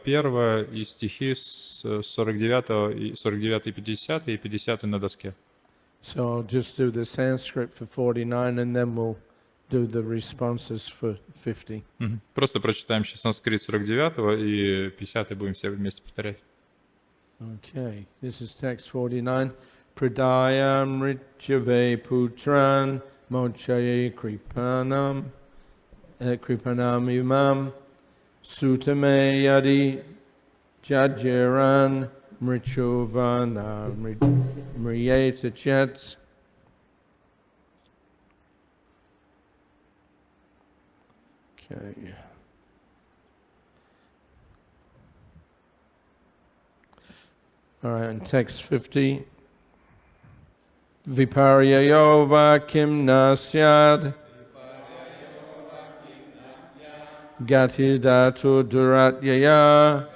1 и стихи с 49 и 50, и 50 на доске. So I'll just do the Sanskrit for 49 and then we'll do the responses for 50. Просто прочитаем сейчас санскрит 49 и 50 будем все вместе повторять. Okay, this is text 49. Pradayam richave putran mochaye kripanam imam sutame yadi jajiran mrichovana mriyeta chets. Okay. All right, in text 50. Viparyayo vakim nasyad gatidatu duratyaya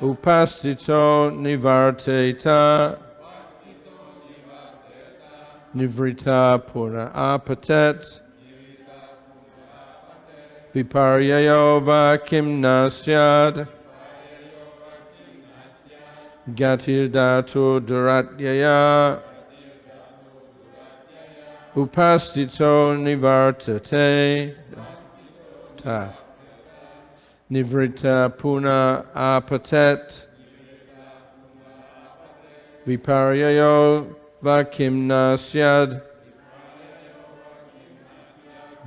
upastito nivarteta nivrita puna apatet viparyayo vakim nasyad Gatirdatu duratyaya upastito nivartate ta nivrita puna apatet viparyayo vakimna syad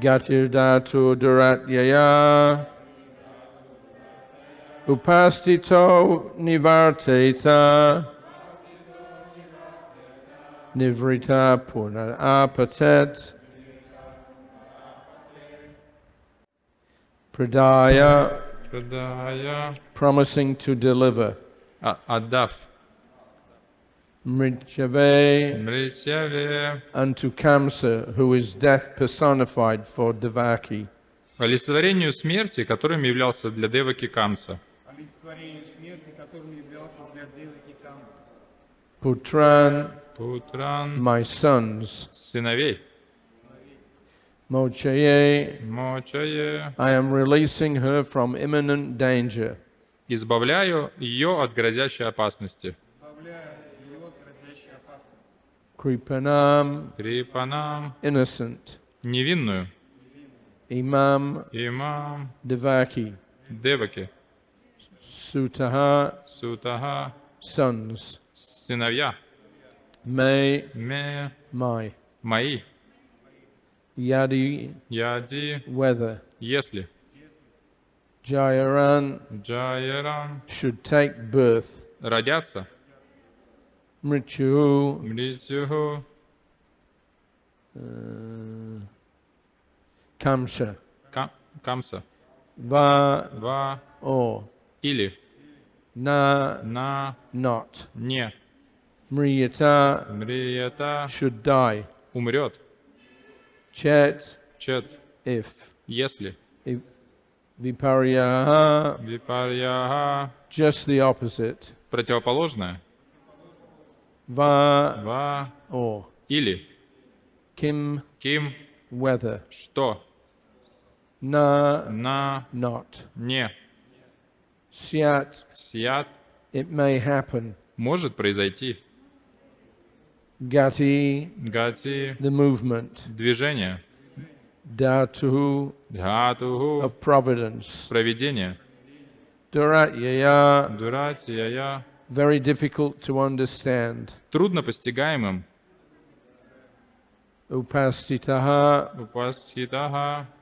Gatirdatu duratyaya Upastito nivarteta nivrita puna apatet pradaya promising to deliver Отдав Mrityave unto Kamsa, who is death personified for Devaki. олицетворению смерти, которым являлся для Деваки Камса. Putran, my sons, сыновей. Mochaye, I am releasing her from imminent danger. Избавляю ее от грозящей опасности. Kripanam, innocent. Невинную. Imam, Devaki. Sutaha, sons. Сыновья. My. Мои. Yadi, whether. Если. Jayaran, should take birth. Родятся. Mrityuhu, Kamsa. Камса. Va, or. Или. Na, not. Не. Mriyata, should die. Умрет. Chet, if. Если. Viparyaha, just the opposite. Противоположное. Va, or. Или. Kim, whether. Что. Na, not. Не. Syat, it may happen. Может произойти. Gati, the movement. Движение. Dhatu, of providence. Провидение. Duratya, very difficult to understand. Трудно постигаемым. Upastitaha,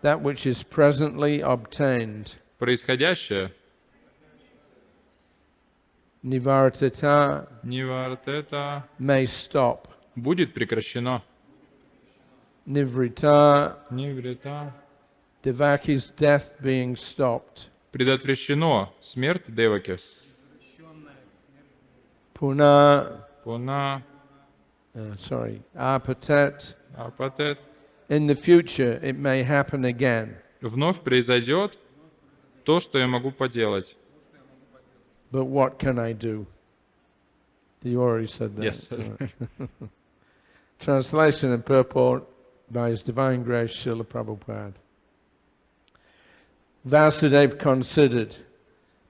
that which is presently obtained. Происходящее. Nivarteta, may stop. Будет прекращено. Nivrita, Devaki's death being stopped. Предотвращено смерть Деваки. Puna, Apatet. In the future it may happen again. Вновь произойдет то, что я могу поделать. But what can I do? You already said that. Yes. Translation and purport by His Divine Grace Srila Prabhupada. Vasudeva considered,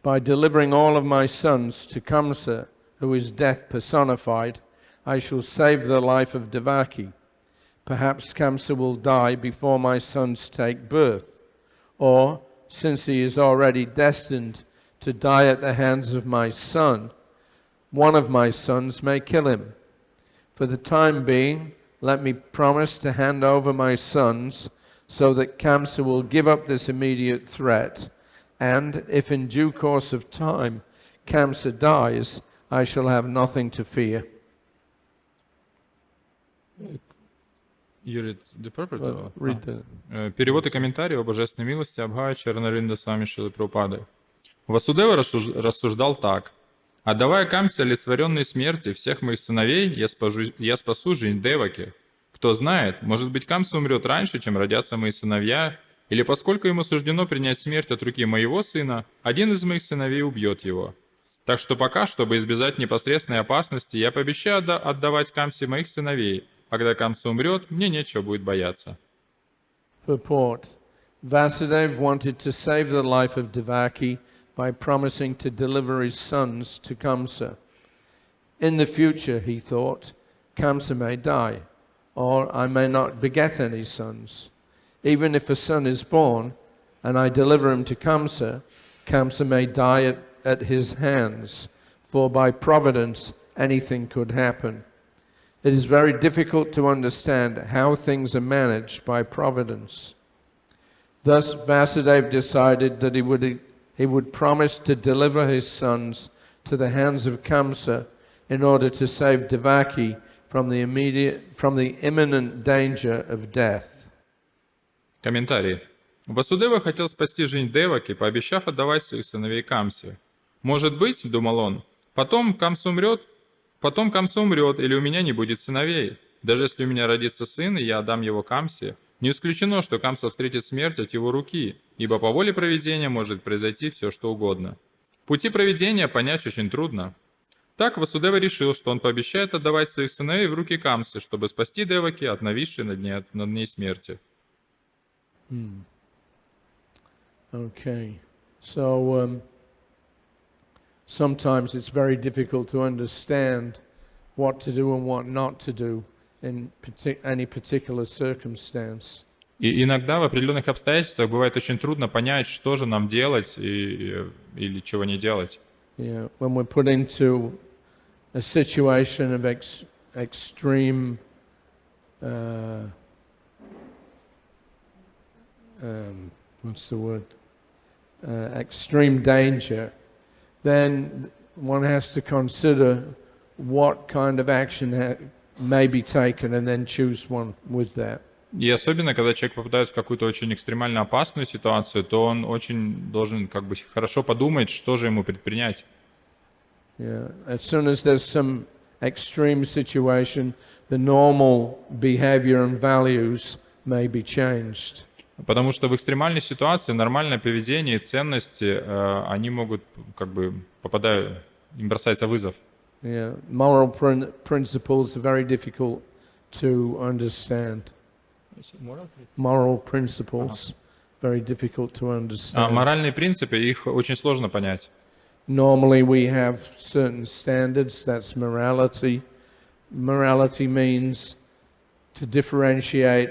by delivering all of my sons to Kamsa, who is death personified, I shall save the life of Devaki. Perhaps Kamsa will die before my sons take birth. Or, since he is already destined to die at the hands of my son, one of my sons may kill him. For the time being, let me promise to hand over my sons so that Kamsa will give up this immediate threat. And if in due course of time Kamsa dies, I shall have nothing to fear. You read the purport? Read the... Перевод и комментарий о божественной милости Бхагаватам Свами Шрилы Прабхупады. Васудева рассуждал так. «Отдавая Камсе олицетворенной смерти всех моих сыновей, я спасу жизнь Деваки. Кто знает, может быть, Камса умрет раньше, чем родятся мои сыновья, или поскольку ему суждено принять смерть от руки моего сына, один из моих сыновей убьет его. Так что пока, чтобы избежать непосредственной опасности, я пообещаю отдавать Камсе моих сыновей. А когда Камса умрет, мне нечего будет бояться». Purport. Vasudeva wanted to save the life of Devaki by promising to deliver his sons to Kamsa. In the future, he thought, Kamsa may die, or I may not beget any sons. Even if a son is born, and I deliver him to Kamsa, Kamsa may die at his hands, for by providence anything could happen. It is very difficult to understand how things are managed by providence. Thus Vasudeva decided that he would promise to deliver his sons to the hands of Kamsa in order to save Devaki from the imminent danger of death. Комментарий. Васудева хотел спасти жизнь Деваки, пообещав отдавать своих сыновей Камсе. Может быть, думал он, потом Камса умрет или у меня не будет сыновей. Даже если у меня родится сын, и я отдам его Камсе, не исключено, что Камса встретит смерть от его руки, ибо по воле провидения может произойти все, что угодно. Пути провидения понять очень трудно. Так Васудева решил, что он пообещает отдавать своих сыновей в руки Камсы, чтобы спасти Деваки от нависшей над ней смерти. Okay. So, sometimes it's very difficult to understand what to do and what not to do in any particular circumstance. И иногда в определенных обстоятельствах бывает очень трудно понять, что же нам делать или чего не делать. Yeah, when we're put into a situation of extreme extreme danger, then one has to consider what kind of action may be taken and then choose one with that. И особенно, когда человек попадает в какую-то очень экстремально опасную ситуацию, то он очень должен хорошо подумать, что же ему предпринять. Yeah. As soon as there's some extreme situation, the normal behavior and values may be changed. Потому что в экстремальной ситуации нормальное поведение и ценности, они могут им бросается вызов. Yeah. Moral principles are very difficult to understand. Moral principles very difficult to understand. Моральные принципы, их очень сложно понять. Normally we have certain standards, that's morality. Morality means to differentiate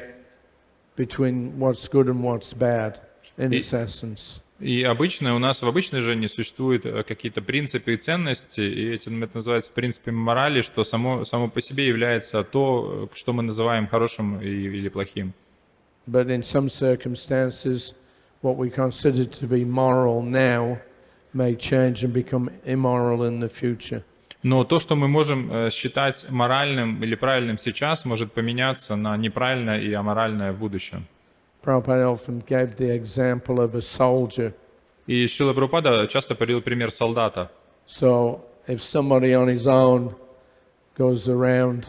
between what's good and what's bad in its essence. И обычно у нас в обычной жизни существуют какие-то принципы и ценности, и это называется принципами морали, что само по себе является то, что мы называем хорошим или плохим. But in some circumstances, what we consider to be moral now may change and become immoral in the future. Но то, что мы можем считать моральным или правильным сейчас, может поменяться на неправильное и аморальное в будущем. Prabhupada often gave the example of a soldier. И Шрила Прабхупада часто приводил пример солдата. So, if somebody on his own goes around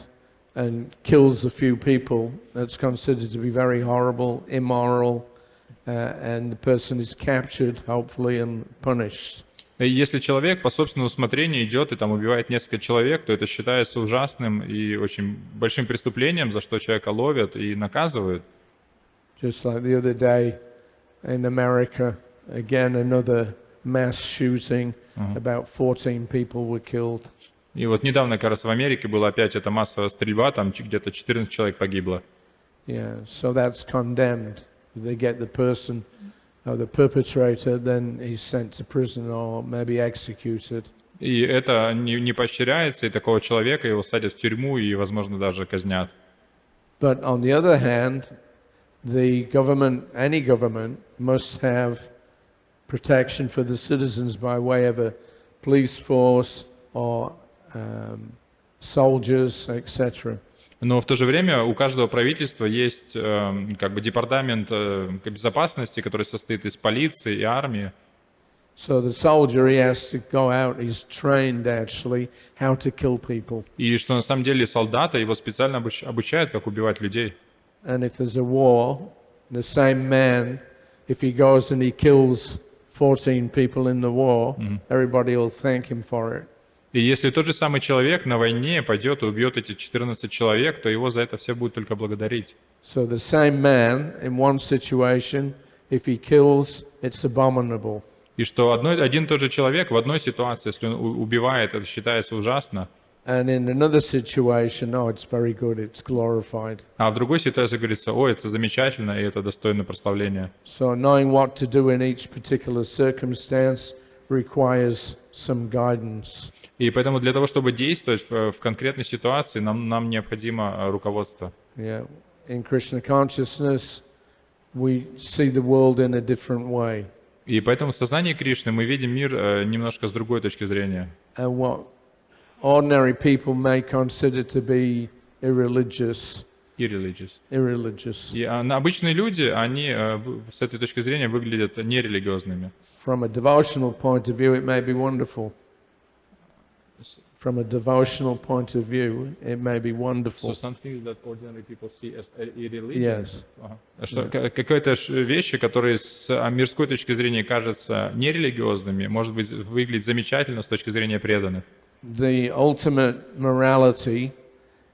and kills a few people, that's considered to be very horrible, immoral, and the person is captured, hopefully, and punished. Если человек по собственному усмотрению идет и там убивает несколько человек, то это считается ужасным и очень большим преступлением, за что человека ловят и наказывают. Just like the other day in America, again, another mass shooting. About 14 people were killed. И вот недавно, как раз в Америке была опять эта массовая стрельба, там где-то 14 человек погибло. Yeah, so that's condemned. They get the person, the perpetrator, then he's sent to prison or maybe executed. И это не поощряется, и такого человека его садят в тюрьму и, возможно, даже казнят. But on the other hand, the government, any government, must have protection for the citizens by way of a police force or soldiers, etc. Но в то же время у каждого правительства есть как бы департамент безопасности, который состоит из полиции и армии. So the soldier, he has to go out, he's trained actually how to kill people. И что на самом деле солдата его специально обучают, как убивать людей. And if there's a war, the same man, if he goes and he kills 14 people in the war, everybody will thank him for it. И если тот же самый человек на войне пойдет и убьет эти 14 человек, то его за это все будут только благодарить. So the same man in one situation, if he kills, it's abominable. И что один и тот же человек в одной ситуации, если он убивает, это считается ужасно. And in another situation, oh, it's very good, it's glorified. А в другой ситуации говорится, ой, это замечательно, и это достойно прославления. So knowing what to do in each particular circumstance requires some guidance. И поэтому для того, чтобы действовать в конкретной ситуации, нам необходимо руководство. Yeah. In Krishna consciousness, we see the world in a different way. И поэтому в сознании Кришны мы видим мир немножко с другой точки зрения. And what ordinary people may consider to be irreligious. Irreligious. И обычные люди, они с этой точки зрения выглядят нерелигиозными. From a devotional point of view, it may be wonderful. From a devotional point of view, it may be wonderful. So something that ordinary people see as irreligious. Yes. Что какая-то вещи, которые с мирской точки зрения кажутся нерелигиозными, может быть, выглядит замечательно с точки зрения преданных. The ultimate morality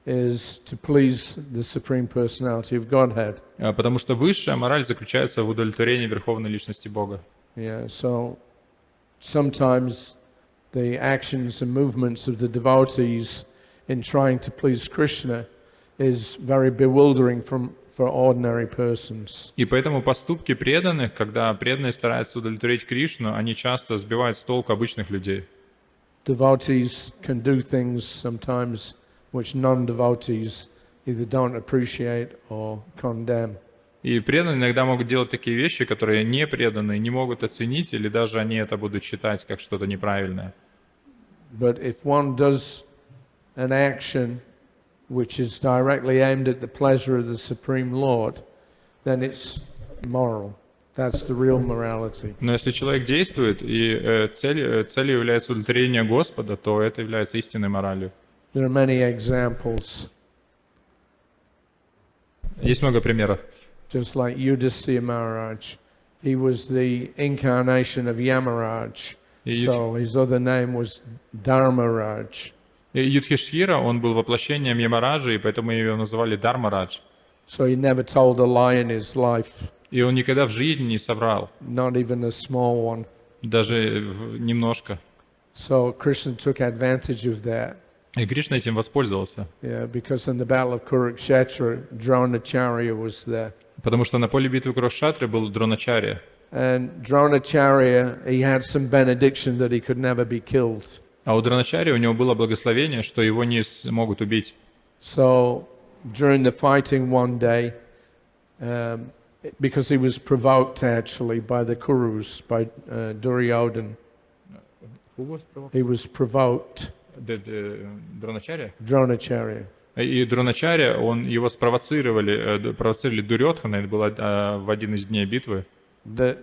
is to please the Supreme Personality of Godhead. Потому что высшая мораль заключается в удовлетворении Верховной Личности Бога. Yeah, so sometimes the actions and movements of the devotees in trying to please Krishna is very bewildering for ordinary persons. И поэтому поступки преданных, когда преданные стараются удовлетворить Кришну, они часто сбивают с толку обычных людей. Devotees can do things sometimes which non-devotees either don't appreciate or condemn. И преданные иногда могут делать такие вещи, которые не преданные не могут оценить, или даже они это будут считать как что-то неправильное. But if one does an action which is directly aimed at the pleasure of the Supreme Lord, then it's moral. That's the real morality. Но если человек действует, и целью является удовлетворение Господа, то это является истинной моралью. There are many examples. Есть много примеров. Just like Yudhisthira Maharaj, he was the incarnation of Yamaraj, so his other name was Dharmaraj. Юдхишхира, он был воплощением Ямараджа, и поэтому его называли Дharmaрадж. So he never told a lie in his life. И он никогда в жизни не соврал. Not even a small one. Даже немножко. So Krishna took advantage of that. И Кришна этим воспользовался. Yeah, because in the battle of Kurukshetra, Dronacharya was there. Потому что на поле битвы Курукшетры был Дроначарья. And Dronacharya, he had some benediction that he could never be killed. А у Дроначарьи у него было благословение, что его не смогут убить. So during the fighting one day, because he was provoked actually by the Kurus, by Duryodhana. Who was provoked? He was provoked. Дроначарья? Dronacharya. И Дроначарья, его провоцировали Дурьодхана, это было в один из дней битвы. That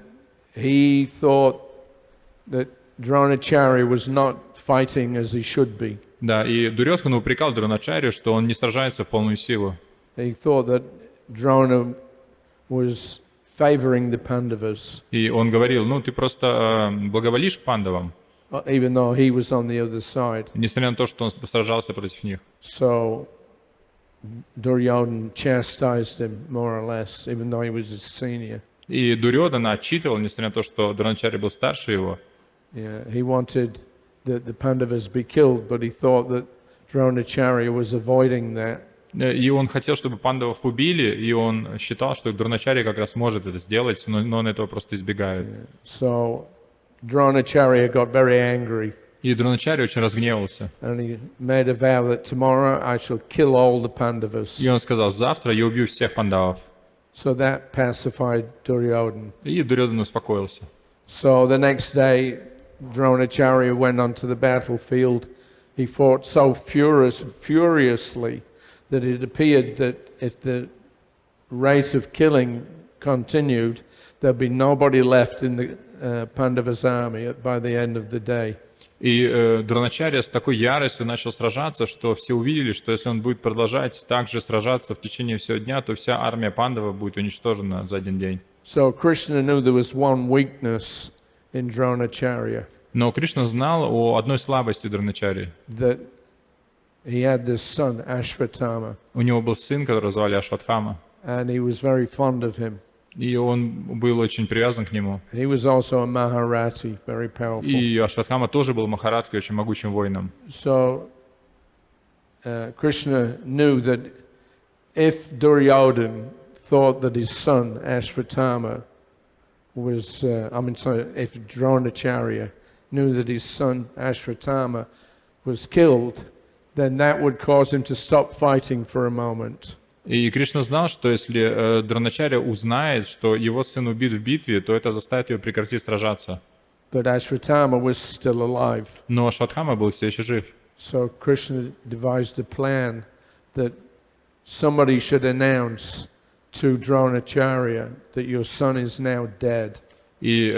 he thought that Dronacharya was not fighting as he should be. Да, и Дурьодхан упрекал Дроначарью, что он не сражается в полную силу. He thought that Drona was favoring the Pandavas. И он говорил, ты просто благоволишь к пандавам. Even though he was on the other side. Несмотря на то, что он сражался против них. So Duryodhana chastised him more or less, even though he was his senior. И Дурьодана отчитывал, несмотря на то, что Дроначарья был старше его. Yeah, he wanted that the Pandavas be killed, but he thought that Dronacharya was avoiding that. И он хотел, чтобы пандавов убили, и он считал, что Дроначарья как раз может это сделать, но он этого просто избегает. So Dronacharya got very angry. И Дроначарья очень разгневался. And he made a vow that tomorrow I shall kill all the Pandavas. И он сказал: завтра я убью всех пандавов. So that pacified Duryodhana. И Дурьодан успокоился. So the next day, Dronacharya went onto the battlefield. He fought so furiously that it appeared that if the rate of killing continued, there'd be nobody left in the Pandavas' army by the end of the day. И Дроначарья с такой яростью начал сражаться, что все увидели, что если он будет продолжать так же сражаться в течение всего дня, то вся армия пандавов будет уничтожена за один день. So Krishna knew there was one weakness in Dronacharya. Но Кришна знал о одной слабости Дроначарьи. That he had this son, Ashvatthama, У него был сын, которого звали Ашватхама, and he was very fond of him. и он был очень привязан к нему. He was also a Maharati, very powerful. И Ашватхама тоже был Махараткой, очень могучим воином. So Krishna knew that if Duryodhana thought that his son Ashvatthama was, if Dronacharya knew that his son Ashvatthama was killed, then that would cause him to stop fighting for a moment. И Кришна знал, что если Дроначарья узнает, что его сын убит в битве, то это заставит его прекратить сражаться. But Ashvatthama was still alive. Но Ашватхама был все еще жив. So Krishna devised a plan that somebody should announce to Dronacharya that your son is now dead. И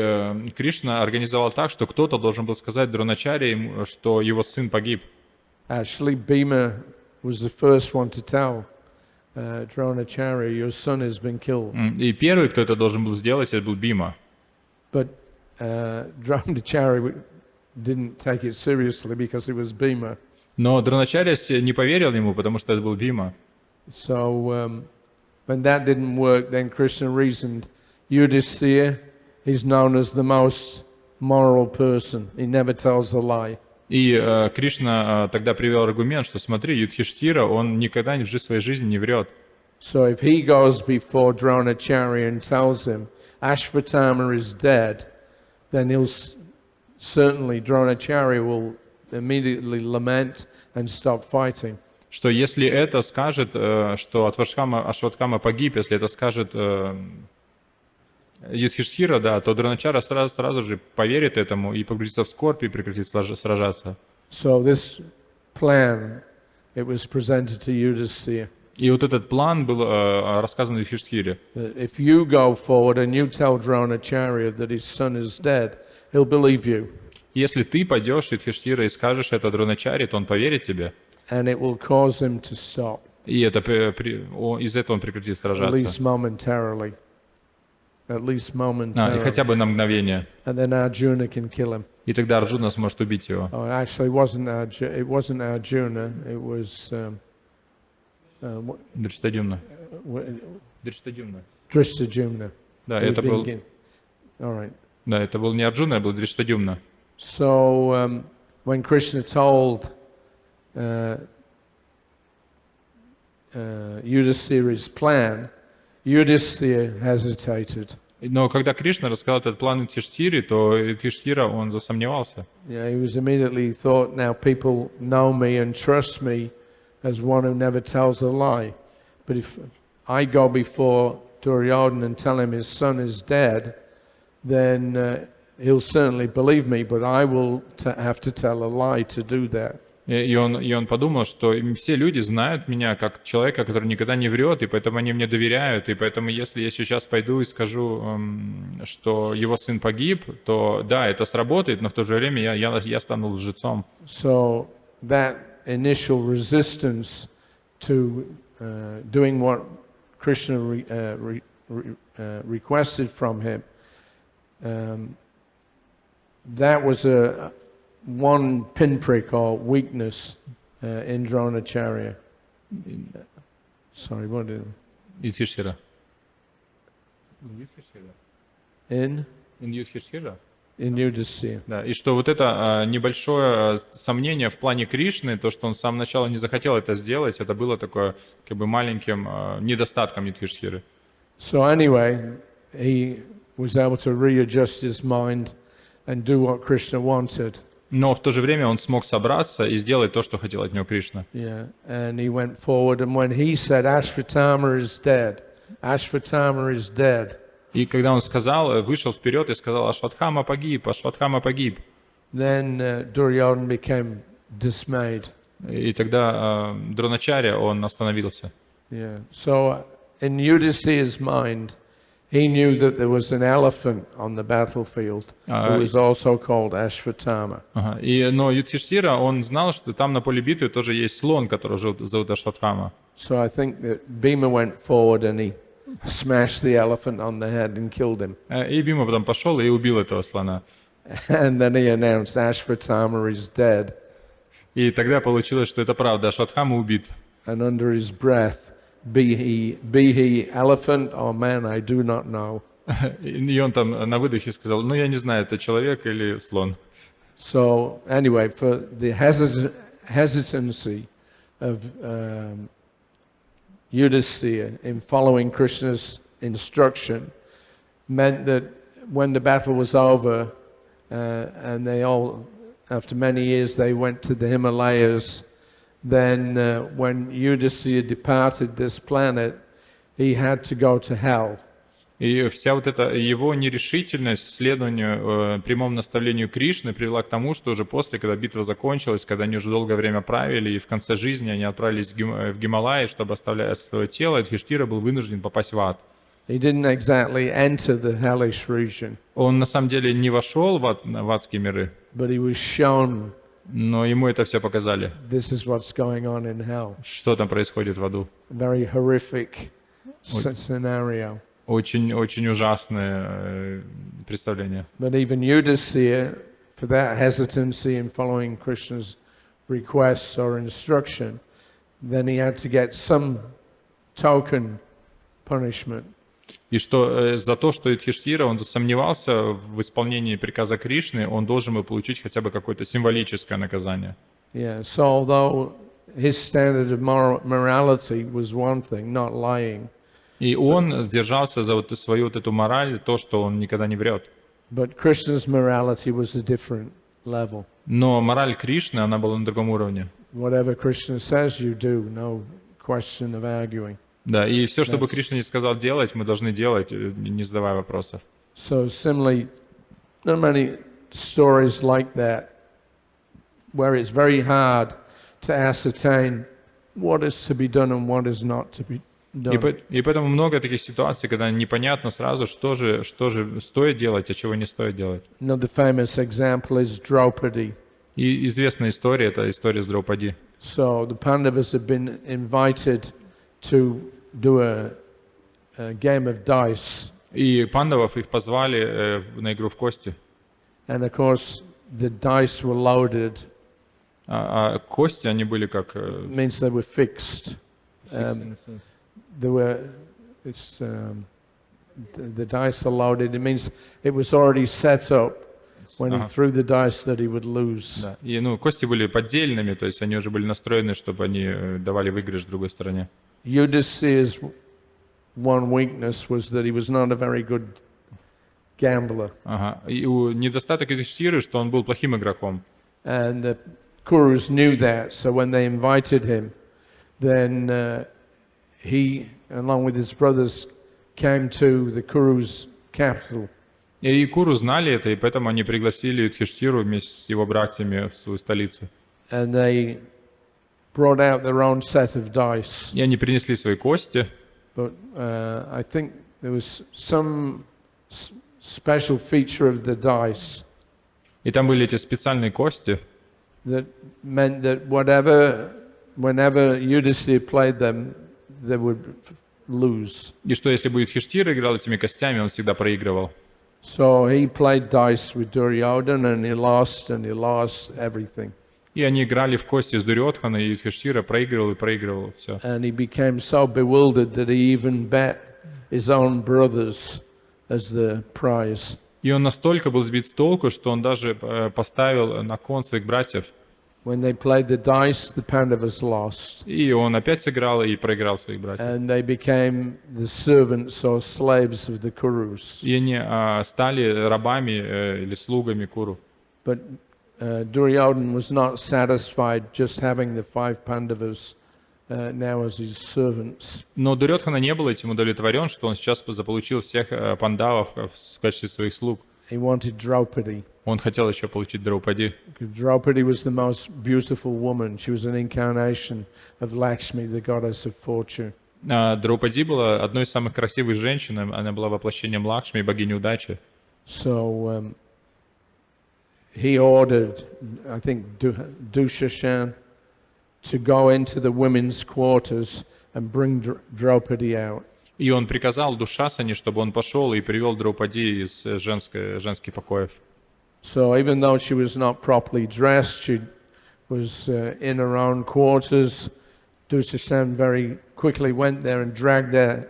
Кришна организовал так, что кто-то должен был сказать Дроначарье, что его сын погиб. Actually, Bhima was the first one to tell Dronacharya, your son has been killed. И первый, кто это должен был сделать, это был Бима. But Dronacharya didn't take it seriously because it was Bhima. Но Дроначарья не поверил ему, потому что это был Бима. So when that didn't work, then Krishna reasoned, Yudhisthira, he's known as the most moral person. He never tells a lie. И Кришна тогда привел аргумент, что смотри, Юдхиштхира, он никогда в своей жизни не врет. So if he goes before Dronacharya and tells him Ashvatthama is dead, then certainly Dronacharya will immediately lament and stop fighting. Что если это скажет, что Ашватхама погиб, если это скажет Юдхиштхира, да, то Дроначарья сразу же поверит этому и погрузится в скорбь и прекратит сражаться. So this plan, it was presented to Yudhisthira. И вот этот план был рассказан Юдхиштхире. If you go forward and you tell Dronacharya that his son is dead, he'll believe you. Если ты пойдешь, Юдхиштхира, и скажешь это Дроначарье, то он поверит тебе. And it will cause him to stop. И это из-за этого он прекратит At сражаться. least momentarily. At least И momentarily. хотя бы на мгновение. And then Arjuna can kill him. И тогда Арджуна сможет убить его. Oh, actually, it wasn't Arjuna. It was Дриштадюмна. Дриштадюмна. Dristajumna. Да, Who это had been был, given- All right. да, это был не Арджуна, это был Дриштадюмна. So when Krishna told Yudhisthira's plan, Yudhisthira hesitated. Но когда Кришна рассказал этот план Юдхиштхире, то Юдхиштхира, он засомневался. Yeah, he was immediately thought, now people know me and trust me as one who never tells a lie. But if I go before Duryodhana and tell him his son is dead, then he'll certainly believe me, but I will have to tell a lie to do that. И он подумал, что все люди знают меня как человека, который никогда не врет, и поэтому они мне доверяют. И поэтому, если я сейчас пойду и скажу, что его сын погиб, то да, это сработает, но в то же время я стану лжецом. So that initial resistance to doing what Krishna requested from him, that was one pinprick or weakness in Dronacharya. Sorry, what did Юдхиштхира. in Yudhisthira. Да, и что вот это небольшое сомнение в плане Кришны, то, что он с самого начала не захотел это сделать, это было такое как бы маленьким недостатком Юдхиштхиры. So anyway, he was able to readjust his mind and do what Krishna wanted. Но в то же время он смог собраться и сделать то, что хотел от него Кришна. Yeah, and he went forward, and when he said, Ashvatthama is dead, Ashvatthama is dead, И когда он сказал, вышел вперед и сказал, Ашватхама погиб, then Duryodhana became dismayed. и тогда Дроначарья, он остановился. Yeah. So in Yudhisthira's mind, he knew that there was an elephant on the battlefield who was also called Ashvatthama. Ага. Но Юдхиштхира, он знал, что там на поле битвы тоже есть слон, который зовут Ашватхама. So I think that Bhima went forward and he smashed the elephant on the head and killed him. И Бима потом пошел и убил этого слона. And then he announced Ashvatthama is dead. И тогда получилось, что это правда, Ашватхама убит. And under his breath, be he elephant or man, I do not know. И он там на выдохе сказал, ну я не знаю, это человек или слон. So anyway, for the hesitancy of Yudhisthira in following Krishna's instruction meant that when the battle was over and they all, after many years, they went to the Himalayas, then when Yudhisthira departed this planet, he had to go to hell. И вся вот эта его нерешительность в следованию прямому наставлению Кришны привела к тому, что уже после, когда битва закончилась, когда они уже долгое время правили, и в конце жизни они отправились в Гималаи, чтобы оставлять свое тело, Юдхиштхира был вынужден попасть в ад. He didn't exactly enter the hellish region, Он на самом деле не вошел в адские миры, but he was shown но ему это все показали, this is what's going on in hell. что там происходит в аду. Very horrific scenario. Очень ужасное представление. But even Yudhisthira, for that hesitancy in following Krishna's requests or instruction, then he had to get some token punishment. И что за то, что Юдхиштхира, он засомневался в исполнении приказа Кришны, он должен был получить хотя бы какое-то символическое наказание. Yeah, so although his standard of morality was one thing, not lying, И он сдержался за вот свою вот эту мораль, то, что он никогда не врет. but Krishna's morality was a different level. Но мораль Кришны, она была на другом уровне. Whatever Krishna says you do, no question of arguing. Да, и все, что бы Кришна не сказал делать, мы должны делать, не задавая вопросов. So similarly, there are many stories like that where it's very hard to ascertain what is to be done and what is not to be done. И поэтому много таких ситуаций, когда непонятно сразу, что же стоит делать, а чего не стоит делать. Another famous example is Draupadi. И известная история, это история с Драупади. So the Pandavas have been invited to do a game of dice. И пандавов их позвали на игру в кости. And of course, the dice were loaded. А кости, они были как... It means they were fixed. They were, the dice are loaded. It means it was already set up when he threw the dice that he would lose. Да. И кости были поддельными, то есть они уже были настроены, чтобы они давали выигрыш другой стороне. Yudhisthira's one weakness was that he was not a very good gambler. Ага. И недостаток Юдхиштхиры, что он был плохим игроком. And the Kurus knew that, so when they invited him, then he, along with his brothers, came to the Kurus' capital. И Куру знали это, и поэтому они пригласили Юдхиштхиру вместе с его братьями в свою столицу. And they brought out their own set of dice. И они принесли свои кости. But I think there was some special feature of the dice И там были эти специальные кости, that meant that whenever Yudhisthira played them, they would lose. и что если бы Юдхиштхира играл этими костями, он всегда проигрывал. So he played dice with Duryodhana and he lost everything. И они играли в кости с Дурьодханой, и Юдхиштхира проигрывал все. And he became so bewildered that he even bet his own brothers as the prize. И он настолько был сбит с толку, что он даже поставил на кон своих братьев. When they played the dice, the Pandavas lost, И он опять сыграл и проиграл своих братьев. and they became the servants or slaves of the Kurus. И они стали рабами или слугами Куру. But Duryodhana was not satisfied just having the 5 Pandavas now as his servants. Но Дурьодхана не был этим удовлетворен, что он сейчас заполучил всех пандавов в качестве своих слуг. He wanted Draupadi. Он хотел еще получить Драупади. Draupadi was the most beautiful woman. She was an incarnation of Lakshmi, the goddess of fortune. Драупади была одной из самых красивых женщин, она была воплощением Лакшми, богини удачи. So he ordered, I think, Dushashan to go into the women's quarters and bring Draupadi out. И он приказал Душасане, чтобы он пошел и привел Драупади из женских покоев. So even though she was not properly dressed, she was in her own quarters. Dushashan very quickly went there and dragged her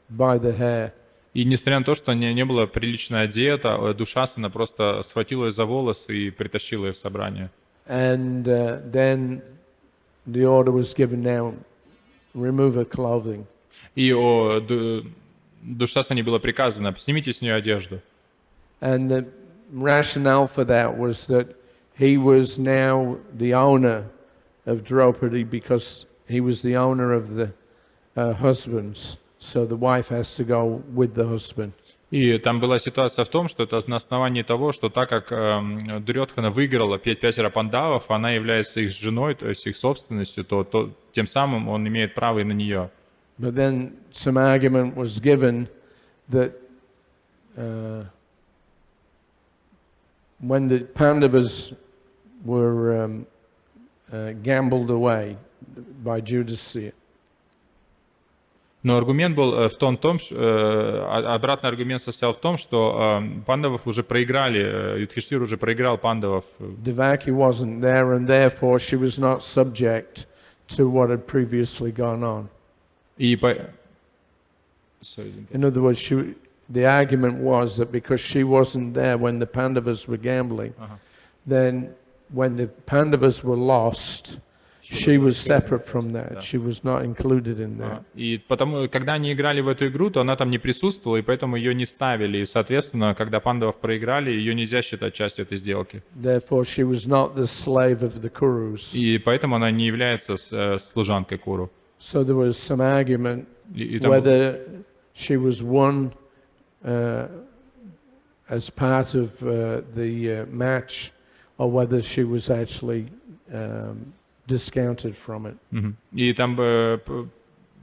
by the hair. И несмотря на то, что она не была прилично одета, Душасана просто схватила ее за волосы и притащила ее в собрание. And then the order was given now, remove her clothing. И Душасане было приказано, снимите с нее одежду. And the rationale for that was that he was now the owner of Draupadi because he was the owner of the husbands. So the wife has to go with the husband. И там была ситуация в том, что это на основании того, что так как Дурьодхана выиграла 5 пандавов, она является их женой, то есть их собственностью, то тем самым он имеет право и на нее. But then some argument was given that when the Pandavas were gambled away by Judas, Но аргумент был в том, обратный аргумент состоял в том, что пандавов уже проиграли, Юдхиштхир уже проиграл пандавов. Devaki wasn't there, and therefore she was not subject to what had previously gone on. И In other words, the argument was that because she wasn't there when the Pandavas were gambling, then when the Pandavas were lost, she was separate from that. She was not included in that. И потому, когда они играли в эту игру, то она там не присутствовала, и поэтому ее не ставили. И, соответственно, когда пандавов проиграли, ее нельзя считать частью этой сделки. Therefore, she was not the slave of the Kurus. И поэтому она не является служанкой Куру. So there was some argument там whether she was won as part of the match or whether she was actually discounted from it. И там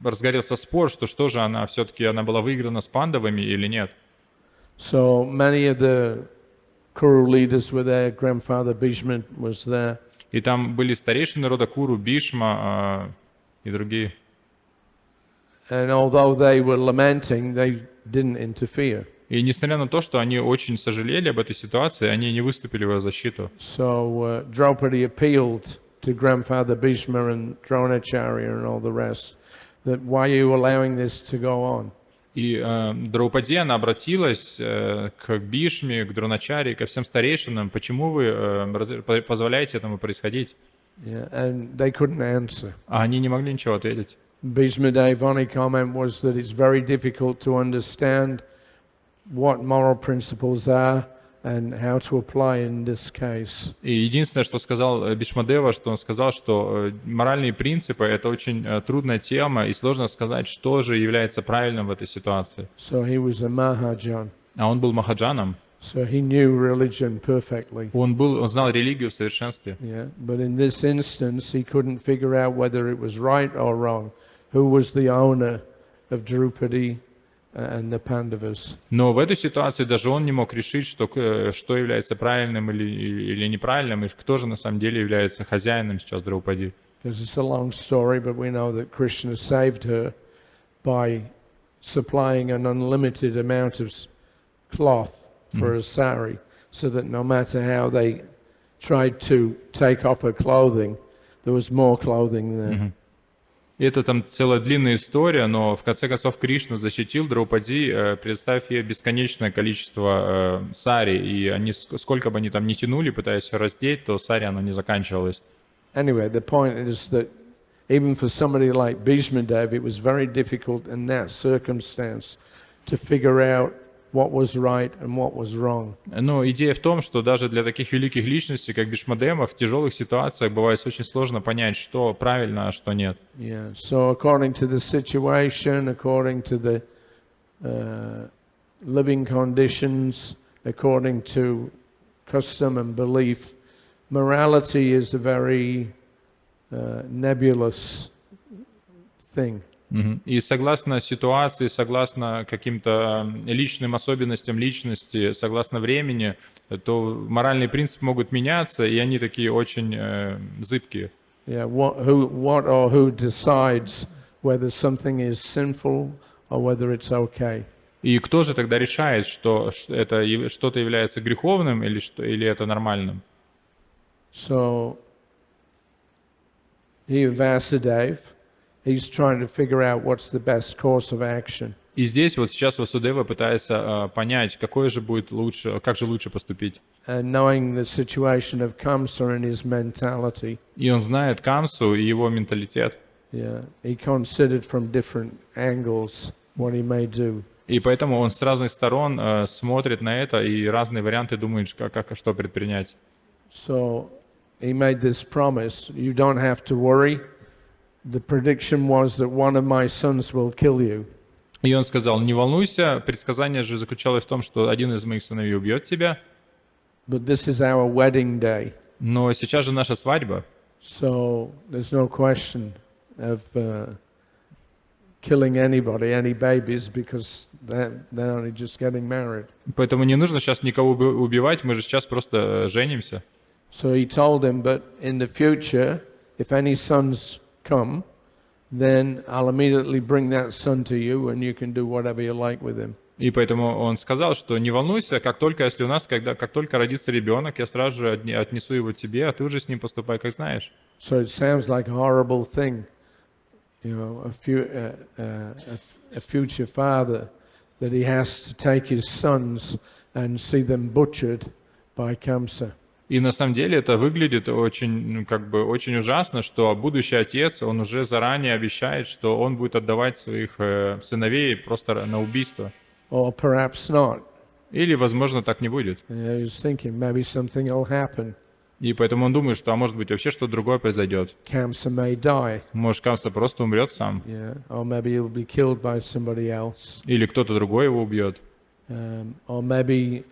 разгорелся спор, что же она все-таки она была выиграна с пандавами или нет. So many of the Kuru leaders were there. Grandfather Bhishma was there. И там были старейшины рода Куру, Бишма и другие. And although they were lamenting, they didn't interfere. И несмотря на то, что они очень сожалели об этой ситуации, они не выступили в ее защиту. So Draupadi appealed to Grandfather Bhishma and Dronacharya and all the rest, that why are you allowing this to go on? И Драупади, она обратилась к Бишме, к Дроначаре, ко всем старейшинам, почему вы позволяете этому происходить? Yeah, and they couldn't answer. А они не могли ничего ответить. Bhishma Dev's only comment was that it's very difficult to understand what moral principles are and how to apply in this case. И единственное, что сказал Бишмадева, что он сказал, что моральные принципы — это очень трудная тема, и сложно сказать, что же является правильным в этой ситуации. So he was a Mahajan. А он был махаджаном. So he knew religion perfectly. Он знал религию в совершенстве. Yeah, but in this instance, he couldn't figure out whether it was right or wrong. Who was the owner of Draupadi and the Pandavas? Но в этой ситуации даже он не мог решить, что является правильным или неправильным, и кто же на самом деле является хозяином сейчас Драупади. Because it's a long story, but we know that Krishna saved her by supplying an unlimited amount of cloth for a Sauri, so that no matter how they tried to take off her clothing, there was more clothing there. И это там целая длинная история, но в конце концов Кришна защитил Драупади, представив ей бесконечное количество сари, и они, сколько бы они там ни тянули, пытаясь ее раздеть, то сари она не заканчивалась. Anyway, the point is that even for somebody like Bhishma Dev, it was very difficult in that circumstance to figure out what was right and what was wrong. Но идея в том, что даже для таких великих личностей, как Бишмадема, в тяжелых ситуациях бывает очень сложно понять, что правильно, а что нет. Yeah. So according to the situation, according to the living conditions, according to custom and belief, morality is a very nebulous thing. И согласно ситуации, согласно каким-то личным особенностям личности, согласно времени, то моральные принципы могут меняться, и они такие очень зыбкие. Yeah, what or who decides whether something is sinful or whether it's okay? И кто же тогда решает, что это что-то является греховным или это нормальным? So, here Vasudev, he's trying to figure out what's the best course of action. И здесь вот сейчас Васудева пытается понять, какое же будет лучше, как же лучше поступить. And knowing the situation of Kamsa and his mentality, И он знает Камсу и его менталитет. yeah, he considered from different angles what he may do. И поэтому он с разных сторон смотрит на это и разные варианты думает, что предпринять. So he made this promise, you don't have to worry. The prediction was that one of my sons will kill you. И он сказал, не волнуйся, предсказание же заключалось в том, что один из моих сыновей убьет тебя. But this is our wedding day. Но сейчас же наша свадьба. So there's no question of killing anybody, any babies, because they're only just getting married. Поэтому не нужно сейчас никого убивать, мы же сейчас просто женимся. So he told him, but in the future, if any sons come, then I'll immediately bring that son to you and you can do whatever you like with him. И поэтому он сказал, что не волнуйся, как только родится ребенок, я сразу же отнесу его тебе, а ты уже с ним поступай, как знаешь. So it sounds like a horrible thing, you know, a future father, that he has to take his sons and see them butchered by Kamsa. И на самом деле это выглядит очень, очень ужасно, что будущий отец, он уже заранее обещает, что он будет отдавать своих сыновей просто на убийство. Or perhaps not. Или, возможно, так не будет. He was thinking maybe something will happen. И поэтому он думает, что, может быть, вообще что-то другое произойдет. Kamsa may die. Может, Камса просто умрет сам. Yeah. Or maybe he'll be killed by somebody else. Или кто-то другой его убьет. Or maybe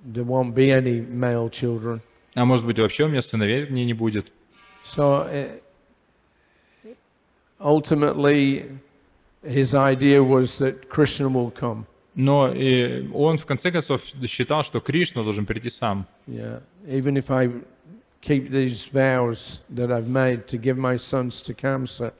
there won't be any male children. А может быть, вообще у меня сыновей не будет. So ultimately, his idea was that Krishna will come. Но он в конце концов считал, что Кришна должен прийти сам. Yeah, even if I keep these vows that I've made to give my sons to Kamsa,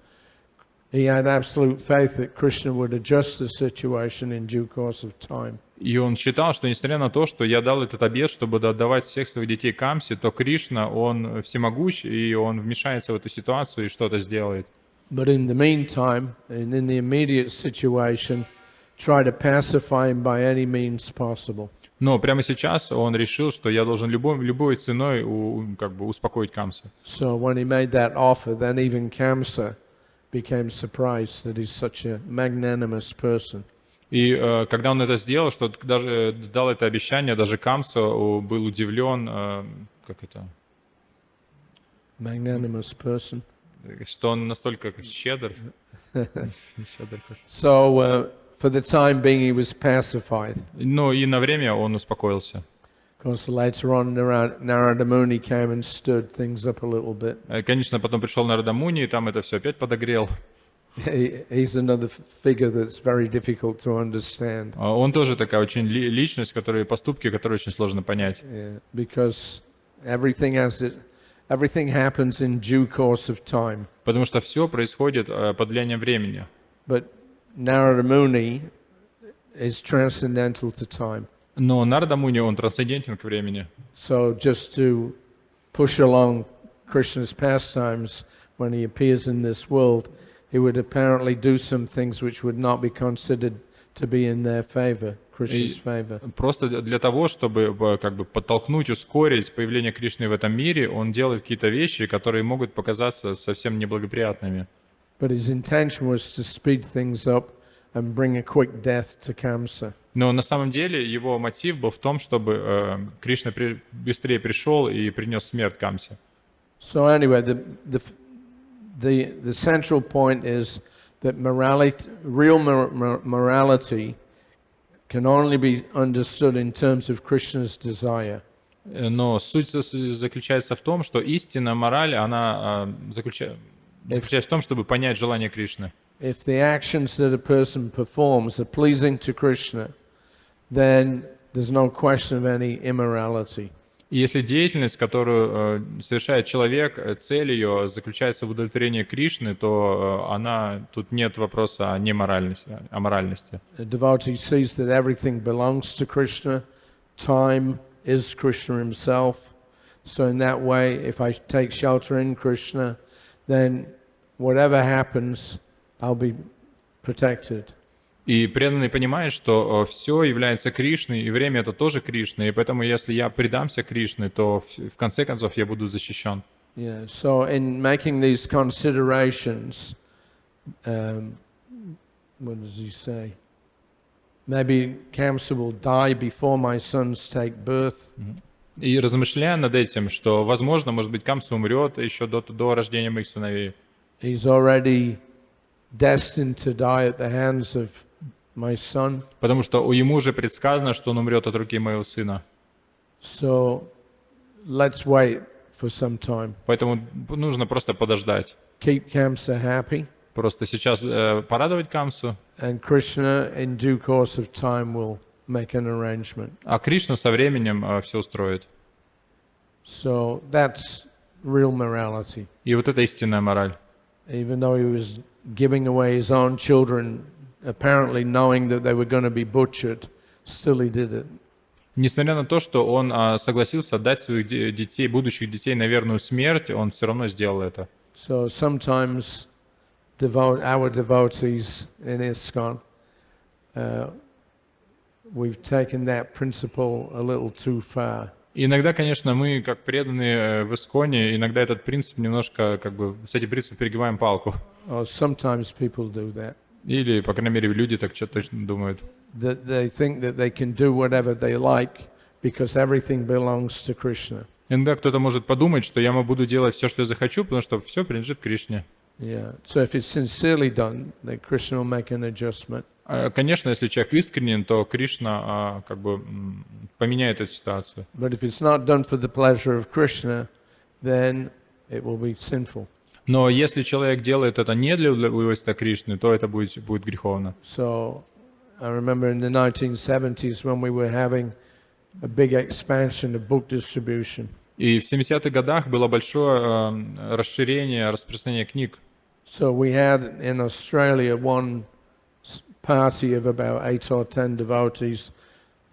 he had absolute faith that Krishna would adjust the situation in due course of time. И он считал, что несмотря на то, что я дал этот обет, чтобы отдавать всех своих детей Камсе, то Кришна, он всемогущ, и он вмешается в эту ситуацию и что-то сделает. But in the meantime, and in the immediate situation, try to pacify him by any means possible. Но прямо сейчас он решил, что я должен любой ценой успокоить Камсу. So when he made that offer, then even Kamsa became surprised that he's such a magnanimous person. И когда он это сделал, что даже дал это обещание, даже Камса был удивлен, Magnanimous person. что он настолько щедр. So for the time being, he was pacified. Ну и на время он успокоился. Of course, later on, Narada Muni came and stirred things up a little bit. Конечно, потом пришел Нарада Муни, и там это все опять подогрел. He's another figure that's very difficult to understand. Он тоже такая очень личность, поступки, которые очень сложно понять. Yeah, because everything happens in due course of time. Потому что все происходит под влиянием времени. But Narada Muni is transcendental to time. Но Нарада Муни, он трансцендентен к времени. So just to push along Krishna's pastimes when he appears in this world, he would apparently do some things which would not be considered to be in their favor, Krishna's favor. Просто для того, чтобы как бы подтолкнуть, ускорить появление Кришны в этом мире, он делает какие-то вещи, которые могут показаться совсем неблагоприятными. But his intention was to speed things up and bring a quick death to Kamsa. Но на самом деле его мотив был в том, чтобы Кришна быстрее пришел и принес смерть Камсе. So anyway, the central point is that morality, real morality, can only be understood in terms of Krishna's desire. Но суть заключается в том, что истинная мораль, она заключается в том, чтобы понять желание Кришны. If the actions that a person performs are pleasing to Krishna, then there's no question of any immorality. И если деятельность, которую совершает человек, цель ее заключается в удовлетворении Кришны, то тут нет вопроса о неморальности, о моральности. A devotee sees that everything belongs to Krishna, time is Krishna himself, so in that way, if I take shelter in Krishna, then whatever happens, I'll be protected. И преданный понимает, что все является Кришной, и время это тоже Кришна, и поэтому если я предамся Кришне, то в конце концов я буду защищен. Yeah, so in making these considerations, what does he say? Maybe Kamsa will die before my sons take birth. И размышляя над этим, что, возможно, может быть, Камса умрет еще до рождения моих сыновей. He's already destined to die at the hands of my son. Потому что ему уже предсказано, что он умрет от руки моего сына. So let's wait for some time. Поэтому нужно просто подождать. Keep Kamsa happy. Просто сейчас порадовать Камсу. And Krishna in due course of time will make an arrangement. А Кришна со временем все устроит. So that's real morality. И вот это истинная мораль. Even though he was giving away his own children, apparently knowing that they were going to be butchered, still he did it. Несмотря на то, что он согласился отдать своих детей, будущих детей на верную смерть, он все равно сделал это. So sometimes our devotees in ISKCON, we've taken that principle a little too far. Иногда, конечно, мы, как преданные в Исконе, иногда этот принцип немножко, как бы, с этим принципом перегибаем палку. Or sometimes people do that. Или, по крайней мере, люди так что-то точно думают. That they think that they can do whatever they like because everything belongs to Krishna. Иногда кто-то может подумать, что я буду делать все, что я захочу, потому что все принадлежит Кришне. Yeah. So if it's sincerely done, then Krishna will make an adjustment. Конечно, если человек искренен, то Кришна как бы поменяет эту ситуацию. But if it's not done for the pleasure of Krishna, then it will be sinful. Но если человек делает это не для удовольствия Кришны, то это будет греховно. So I remember in the 1970s when we were having a big expansion of book distribution. И в 70-х годах было большое расширение, распространение книг. So we had in Australia one party of about 8 or 10 devotees.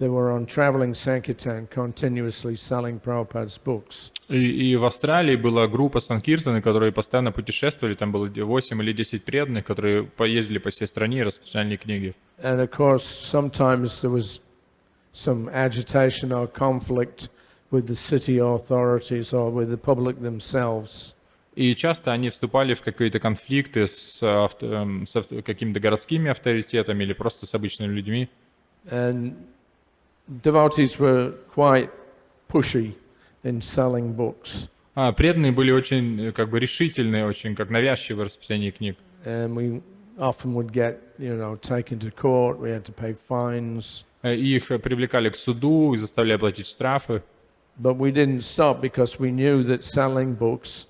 They were on traveling Sankirtan, continuously selling Prabhupada's books. И в Австралии была группа санкиртаны, которые постоянно путешествовали. Там было 8 или 10 преданных, которые поездили по всей стране и распространяли книги. And of course, sometimes there was some agitation or conflict with the city authorities or with the public themselves. И часто они вступали в какие-то конфликты с какими-то городскими авторитетами или просто с обычными людьми. And devotees were quite pushy in selling books. Преданные были очень как бы решительные, очень как навязчивые в распространении книг. And we often would get, taken to court. We had to pay fines. Их привлекали к суду и заставляли платить штрафы. But we didn't stop because we knew that selling books,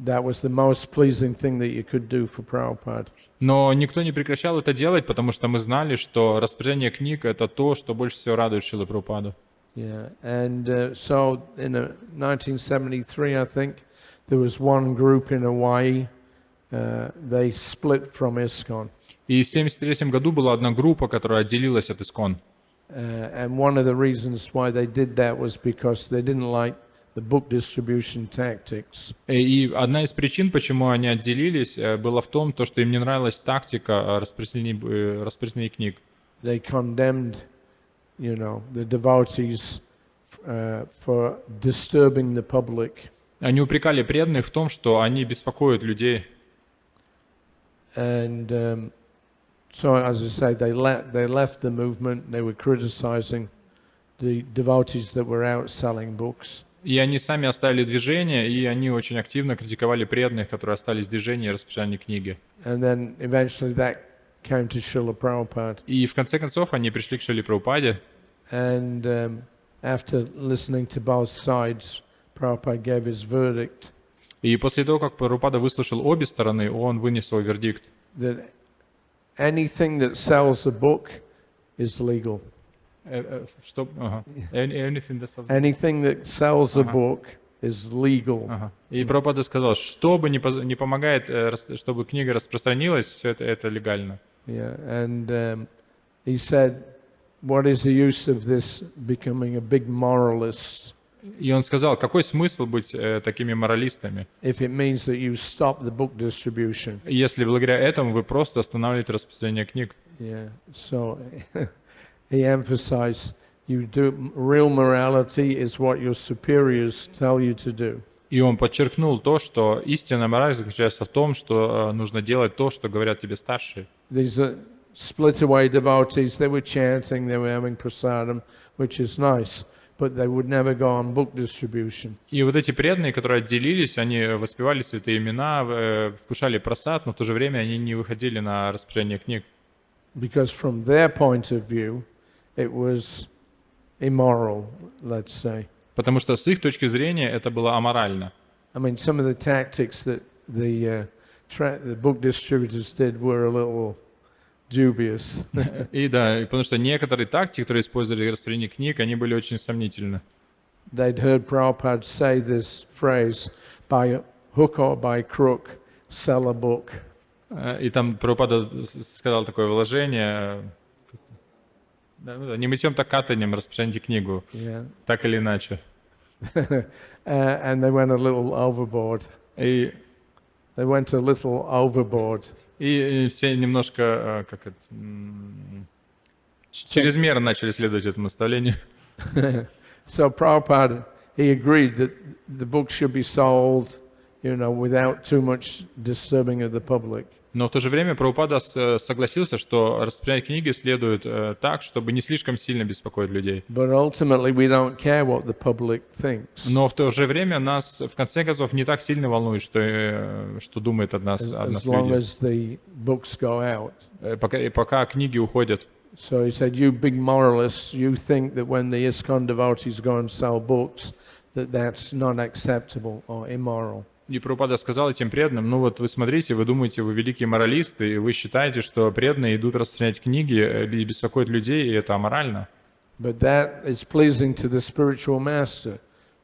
that was the most pleasing thing that you could do for Prabhupada. Но никто не прекращал это делать, потому что мы знали, что распространение книг — это то, что больше всего радует Шрилу Прабхупаду. Yeah, and so in 1973, I think, there was one group in Hawaii. They split from ISKCON. И в 1973 году была одна группа, которая отделилась от Искон. And one of the reasons why they did that was because they didn't like the book distribution tactics. И одна из причин, почему они отделились, была в том, что им не нравилась тактика распространения книг. They condemned, the devotees for disturbing the public. Они упрекали преданных в том, что они беспокоят людей. And so, as I say, they left the movement. They were criticizing the devotees that were out selling books. И они сами оставили движение, и они очень активно критиковали преданных, которые остались в движении и распространяли книги. And then eventually that came to Srila Prabhupada. И в конце концов они пришли к Шриле Прабхупаде. And after listening to both sides, Prabhupada gave his verdict. И после того, как Прабхупада выслушал обе стороны, он вынес свой вердикт. That anything that sells a book is legal. Anything that sells a book is legal. И Прабхупада сказал, что бы не помогает, чтобы книга распространилась, все это легально. Yeah, and he said, what is the use of this becoming a big moralist? И он сказал, какой смысл быть такими моралистами, if it means that you stop the book distribution? Если благодаря этому вы просто останавливаете распространение книг. Yeah, so he emphasized real morality is what your superiors tell you to do. И он подчеркнул то, что истинная мораль заключается в том, что нужно делать то, что говорят тебе старшие. These are split away devotees. They were chanting, they were having prasadam, which is nice, but they would never go on book distribution. И вот эти преданные, которые отделились, они воспевали святые имена, вкушали прасад, но в то же время они не выходили на распространение книг. Because from their point of view, it was immoral, let's say. Потому что с их точки зрения это было аморально. I mean, some of the tactics that the book distributors did were a little dubious. И да, потому что некоторые тактики, которые использовали для распространения книг, они были очень сомнительны. They'd heard Prabhupada say this phrase, by hook or by crook, sell a book. И там Прабхупада сказал такое выражение, не мытьем, так катаньем распространите книгу, так или иначе. And they went a little overboard. И все немножко чрезмерно начали следовать этому наставлению. So Prabhupada, he agreed that the book should be sold, without too much disturbing of the public. Но в то же время Прабхупада согласился, что распространять книги следует так, чтобы не слишком сильно беспокоить людей. But ultimately we don't care what the public thinks. Но в то же время нас, в конце концов, не так сильно волнует, что думает о нас люди. As long as the books go out. Пока книги уходят. So he said, you big moralists, you think that when the ISKCON devotees go and sell books, that's not acceptable or immoral. И Прабхупада сказал этим преданным, вот вы смотрите, вы думаете, вы великие моралисты, и вы считаете, что преданные идут распространять книги и беспокоить людей, и это аморально. But that is pleasing to the spiritual master.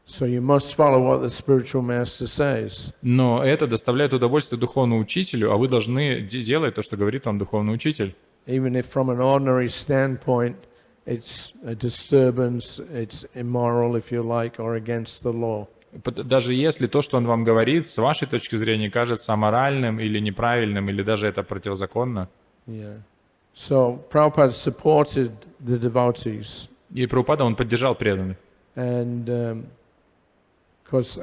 So you must follow what the spiritual master says. Но это доставляет удовольствие духовному учителю, а вы должны делать то, что говорит вам духовный учитель. Even if from an ordinary standpoint it's a disturbance, it's immoral, if you like, or against the law. Даже если то, что он вам говорит, с вашей точки зрения кажется аморальным или неправильным, или даже это противозаконно. Yeah. So Prabhupada supported the devotees. И Прабхупада, он поддержал преданных. And because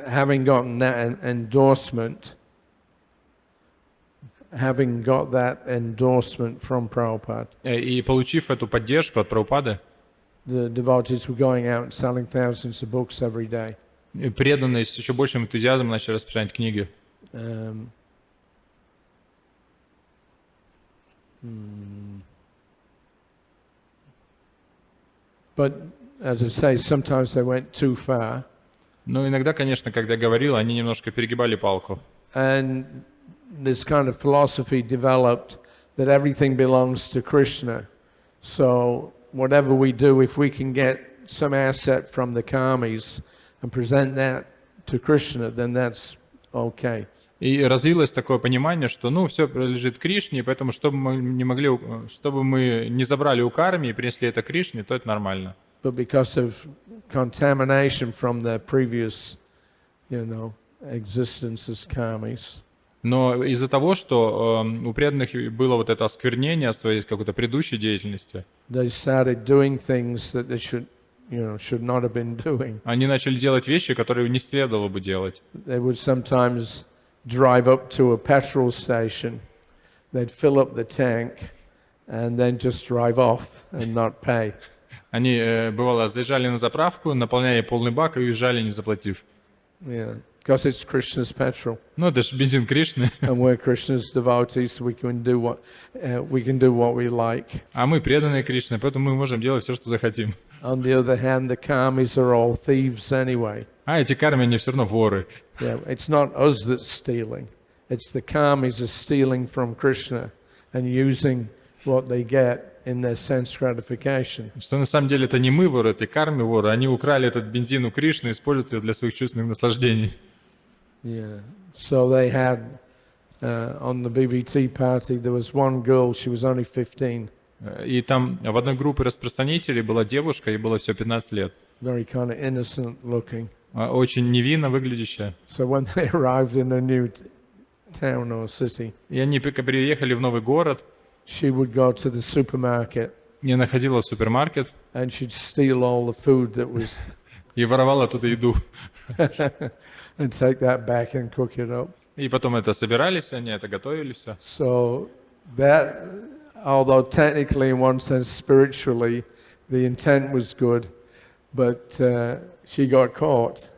having gotten that endorsement from Prabhupada, И получив эту поддержку от Прабхупады, the devotees were going out and selling thousands of books every day. Преданные с еще большим энтузиазмом начали распространять книги. But as I say, sometimes they went too far. Но иногда, конечно, когда я говорил, они немножко перегибали палку. And this kind of philosophy developed that everything belongs to Krishna. So whatever we do, if we can get some asset from the karmis and present that to Krishna, then that's okay. И развилось такое понимание, что все принадлежит Кришне, и поэтому чтобы мы не забрали у карми и принесли это Кришне, то это нормально. but because of contamination from their previous, existence as karmis, Но из-за того, что у преданных было вот это осквернение своей какой-то предыдущей деятельности, they started doing things that they should not have been doing. они начали делать вещи, которые не следовало бы делать. They would sometimes drive up to a petrol station, they'd fill up the tank, and then just drive off and not pay. Они, бывало, заезжали на заправку, наполняли полный бак и уезжали, не заплатив. Yeah, because it's Krishna's petrol. Ну, это же бензин Кришны. And we're Krishna's devotees, so we can do what we like. А мы преданные Кришны, поэтому мы можем делать все, что захотим. On the other hand, the karmis are all thieves anyway. А эти кармы, они все равно воры. Yeah, it's not us that's stealing. It's the karmis are stealing from Krishna and using what they get in their sense gratification. Что на самом деле это не мы воры, это кармы воры. Они украли этот бензин у Кришны и используют его для своих чувственных наслаждений. Yeah. So they had on the BBT party there was one girl. She was only 15. И там в одной группе распространителей была девушка, ей было всего 15 лет. Very kind of innocent looking. Очень невинно выглядящая. So when they arrived in a new town or city, И они приехали в новый город. she would go to the supermarket Я находила супермаркет and she'd steal all the food that was и воровала оттуда еду. and take that back and cook it up. И потом это собирались, они это готовили все. So that, although technically in one sense spiritually the intent was good, but she got caught.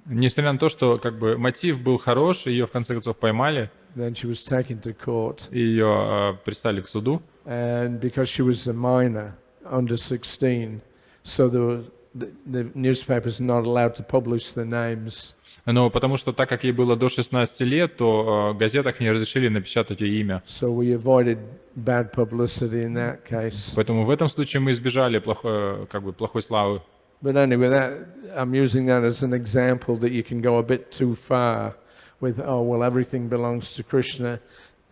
Несмотря на то, что как бы мотив был хороший, ее в конце концов поймали, Then she was taken to court. и ее пристали к суду. And because she was a minor, under 16, so the newspapers are not allowed to publish the names. Но потому что так как ей было до 16 лет, то в газетах не разрешили напечатать ее имя. So we avoided bad publicity in that case. Поэтому в этом случае мы избежали плохой славы. But anyway, I'm using that as an example that you can go a bit too far with, oh, well, everything belongs to Krishna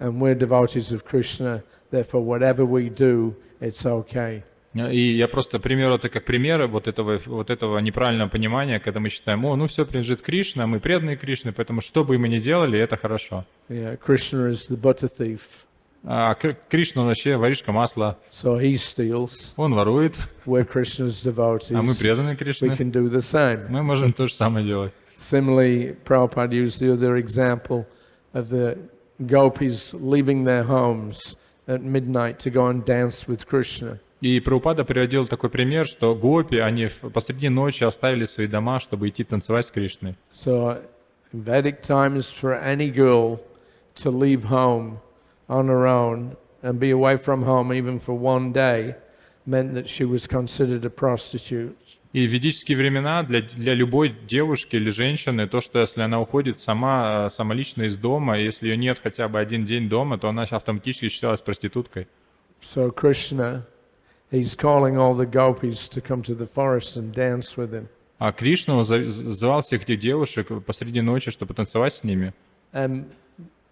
and we're devotees of Krishna, therefore whatever we do, it's okay. И я просто пример это как пример вот этого неправильного понимания, когда мы считаем, все принадлежит Кришне, а мы преданные Кришны, поэтому что бы мы ни делали, это хорошо. Yeah, Krishna is the butter thief. А Кришна, он вообще воришка масла. So he steals. Он ворует, We're Krishna's devotees. а мы преданные We Кришны. can do the same. Мы можем то же самое делать. Similarly, Prabhupada used the other example of the gopis leaving their homes at midnight to go and dance with Krishna. И Прабхупада приводил такой пример, что гопи, они посреди ночи оставили свои дома, чтобы идти танцевать с Кришной. So, in Vedic times, for any girl to leave home on her own and be away from home even for one day meant that she was considered a prostitute. И в ведические времена для любой девушки или женщины, то, что если она уходит самолично из дома, если ее нет хотя бы один день дома, то она автоматически считалась проституткой. So Krishna, he's calling all the gopis to come to the forest and dance with him. А Кришна звал всех этих девушек посреди ночи, чтобы танцевать с ними. And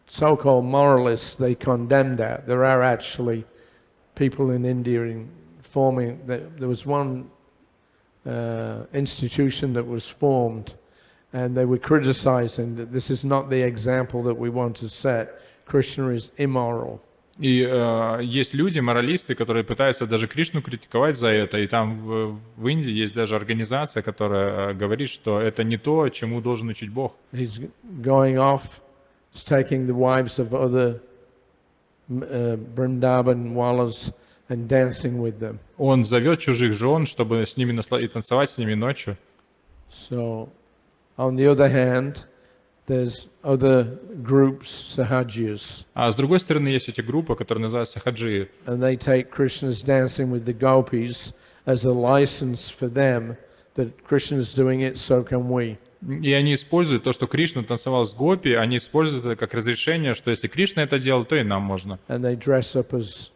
so-called moralists, they condemn that. There are actually people in India forming, there was one institution that was formed and they were criticizing that this is not the example that we want to set. Krishna is immoral. И есть люди, моралисты, которые пытаются даже Кришну критиковать за это. И там в Индии есть даже организация, которая говорит, что это не то, чему должен учить Бог. He's going off, he's taking the wives of other Vrindavan Wallas and dancing with them. Он зовет чужих жен, чтобы с ними и танцевать с ними ночью. So, on the other hand, there's other groups, sahajiyas. А с другой стороны, есть эти группы, которые называются сахаджии. And they take Krishna's dancing with the gopis as a license for them that Krishna's doing it, so can we. И они используют то, что Кришна танцевал с гопи, они используют это как разрешение, что если Кришна это делал, то и нам можно. And they dress up as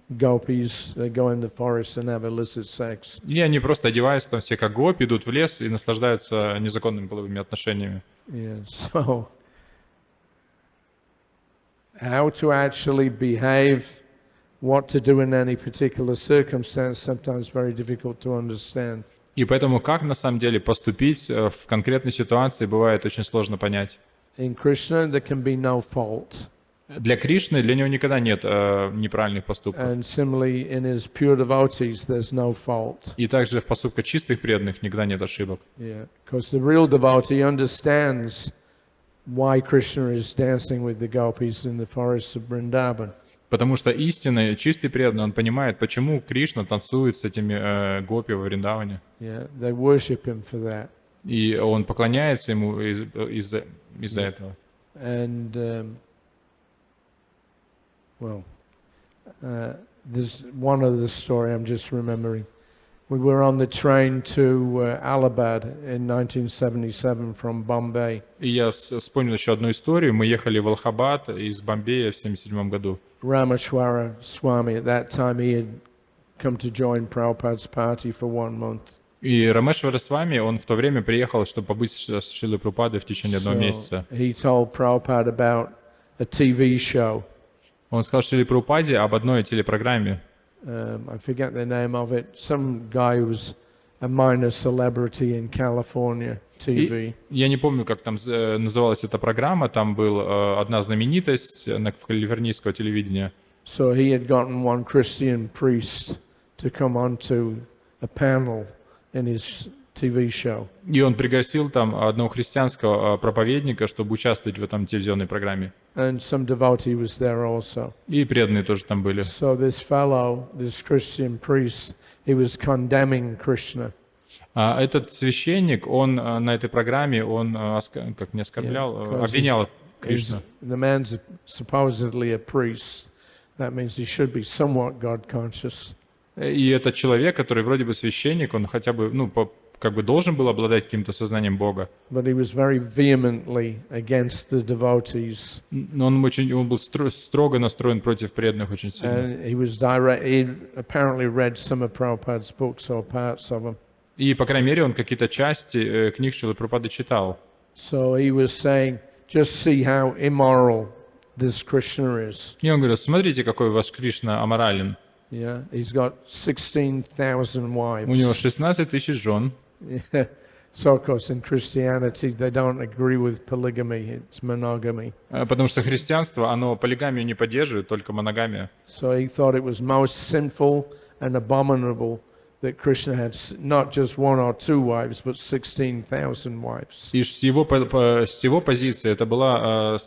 gopis, they go in the forest and have illicit sex. И они просто одеваются там все как гопи, идут в лес и наслаждаются незаконными половыми отношениями. Yeah, so how to actually behave what to do in any particular circumstance sometimes very difficult to understand. И поэтому как на самом деле поступить в конкретной ситуации бывает очень сложно понять. In Krishna, there can be no fault. Для Кришны, для него никогда нет неправильных поступков. And similarly, in his pure devotees, there's no fault. И также в поступках чистых преданных никогда нет ошибок. Yeah, because the real devotee understands why Krishna is dancing with the gopis in the forests of Vrindavan. Потому что истинный, чистый преданный, он понимает, почему Кришна танцует с этими гопи во Вриндаване. Yeah, they worship him for that. И он поклоняется ему из-за этого. And there's one other story I'm just remembering. We were on the train to Allahabad in 1977 from Bombay. И я вспомнил еще одну историю. Мы ехали в Аллахабад из Бомбея в 1977 году. Rameshwara Swami, at that time he had come to join Prabhupada's party for 1 month. И Рамешвара с вами, он в то время приехал, чтобы побыть с Шрилой Прабхупадой в течение одного месяца. He told Prabhupada about a TV show. Он сказал Шриле Прабхупаде об одной телепрограмме. I forget the name of it. Some guy who was a minor celebrity in California TV. Я не помню, как там называлась эта программа. Там был одна знаменитость в калифорнийского телевидения. So he had gotten one Christian priest to come onto a panel in his TV show. И он пригласил там одного христианского проповедника, чтобы участвовать в этом телевизионной программе. And some devotee was there also. И преданные тоже там были. So this fellow, this Christian priest, he was condemning Krishna. Этот священник, он на этой программе, он как не оскорблял, обвинял Кришну. The man's supposedly a priest. That means he should be somewhat God conscious. И этот человек, который вроде бы священник, он хотя бы, как бы должен был обладать каким-то сознанием Бога. But he was very vehemently against the devotees. Но он был строго настроен против преданных очень сильно. And he apparently read some of Prabhupada's books or parts of them. И, по крайней мере, он какие-то части книг Шрилы Прабхупады читал. So he was saying, just see how immoral this Krishna is. И он говорит, смотрите, какой ваш Кришна аморален. Yeah, he's got 16,000 wives. У него 16 тысяч жен. Yeah. So of course in Christianity they don't agree with polygamy, it's monogamy. Потому что христианство, оно полигамию не поддерживает, только моногамию. So he thought it was most sinful and abominable that Krishna had not just one or two wives, but 16,000 wives. И с его позиции это была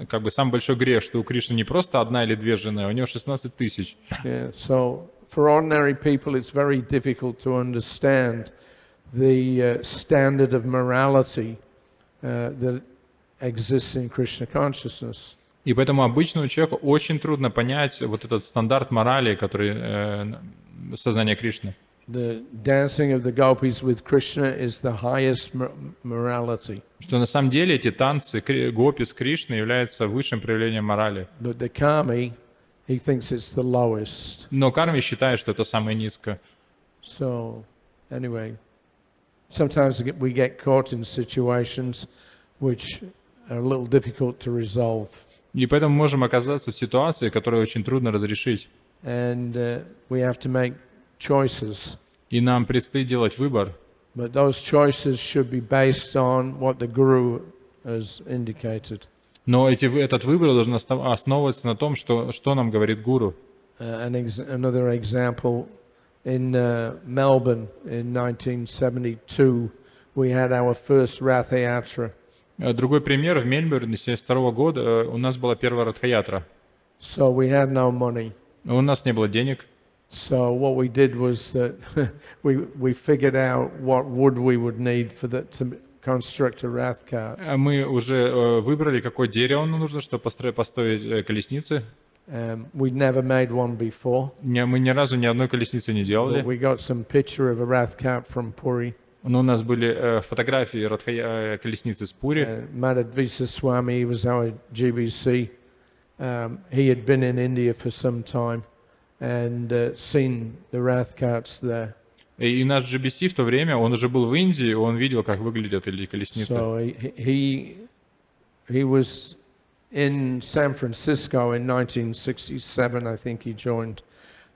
как бы самый большой грех, что у Кришны не просто одна или две жены, а у него 16 тысяч. Yeah, so for ordinary people it's very difficult to understand the standard of morality that exists in Krishna consciousness. И поэтому обычному человеку очень трудно понять вот этот стандарт морали, который сознание Кришны. The dancing of the gopis with Krishna is the highest morality. Что на самом деле эти танцы гопи с Кришной являются высшим проявлением морали. But the karmi, he thinks it's the lowest. Но карми считает, что это самое низкое. So, anyway, sometimes we get caught in situations which are a little difficult to resolve. И поэтому можем оказаться в ситуации, которую очень трудно разрешить. And we have to make choices. И нам предстоит делать выбор. But those choices should be based on what the Guru has indicated. Но этот выбор должен основываться на том, что нам говорит гуру. Another example, in Melbourne in 1972, we had our first Rath Yatra. Другой пример, в Мельбурне 1972 года у нас была первая Радха-ятра. So we had no money. У нас не было денег. So what we did was that we figured out what wood we would need to construct a Rath cart. Мы уже выбрали, какое дерево нам нужно, чтобы построить колесницы. We'd never made one before. Мы ни разу ни одной колесницы не делали. But we got some picture of a Rath cart from Puri. Но у нас были фотографии колесницы с Пури. Madhvisa Swami was our GBC. He had been in India for some time and seen the Rath carts there. И наш GBC в то время, он уже был в Индии, он видел, как выглядят эти колесницы. So he was in San Francisco in 1967, I think he joined,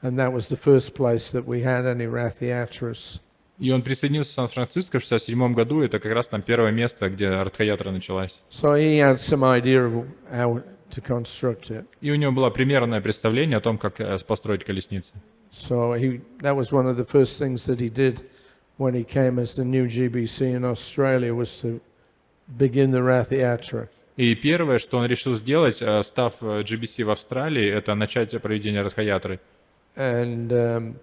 and that was the first place that we had any Rath-yatras. И он присоединился в Сан-Франциско в 1967 году, это как раз там первое место, где Радха-ятра началась. So he had some idea of how to construct it. И у него было примерное представление о том, как построить колесницы. So that was one of the first things that he did when he came as the new GBC in Australia, was to begin the Rath-yatra. И первое, что он решил сделать, став GBC в Австралии, это начать проведение Радха-ятры. And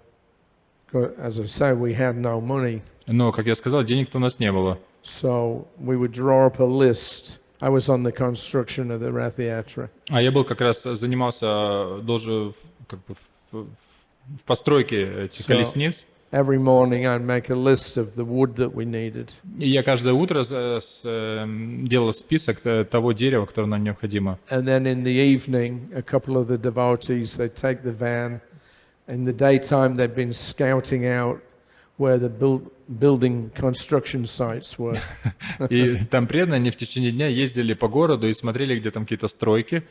as I say, we had no money. Но, как я сказал, денег-то у нас не было. So we would draw up a list. I was on the construction of the Rath-yatra. А я был как раз занимался должен как бы в постройке этих колесниц. Every morning I'd make a list of the wood that we needed. И я каждое утро делал список того дерева, которое нам необходимо. And then in the evening, a couple of the devotees, they'd take the van. In the daytime, they'd been scouting out where the building construction sites were. И там преданные, они в течение дня ездили по городу и смотрели, где там какие-то стройки.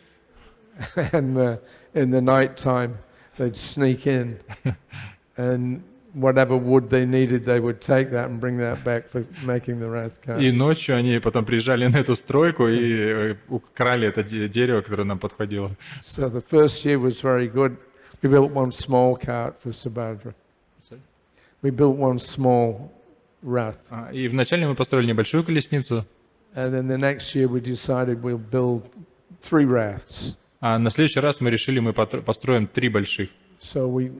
And in the night time, they'd sneak in, and whatever wood they needed, they would take that and bring that back for making the Rath car. И ночью они потом приезжали на эту стройку и украли это дерево, которое нам подходило. So the first year was very good. We built one small cart for Subhadra. We built one small Rath. И вначале мы построили небольшую колесницу. And then the next year we decided we'll build 3 Raths. А на следующий раз мы решили, мы построим 3 больших. So we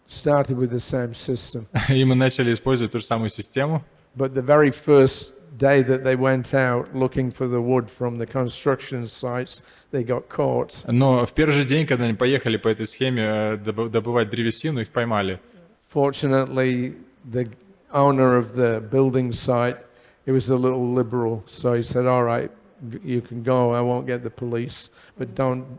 started with the same system. И мы начали использовать ту же самую систему. But the very first day that they went out looking for the wood from the construction sites, they got caught. Но в первый же день, когда они поехали по этой схеме добывать древесину, их поймали. Fortunately, the owner of the building site, he was a little liberal, so he said, all right, you can go, I won't get the police, but don't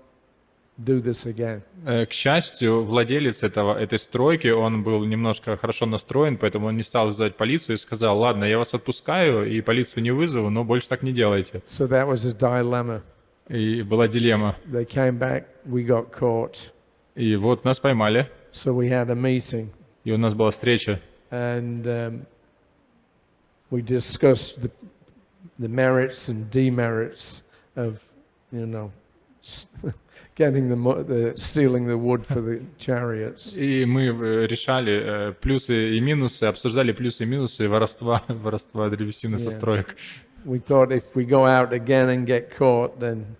do this again. К счастью, владелец этой стройки, он был немножко хорошо настроен, поэтому он не стал вызывать полицию и сказал: ладно, я вас отпускаю и полицию не вызову, но больше так не делайте. So that was a dilemma. И была дилемма. They came back, we got caught. И вот нас поймали. So we had a meeting. И у нас была встреча. And we discussed the merits and demerits of, getting stealing the wood for the chariots. И мы решали плюсы и минусы, обсуждали плюсы и минусы воровства древесины со строек. We thought if we go out again and get caught, then,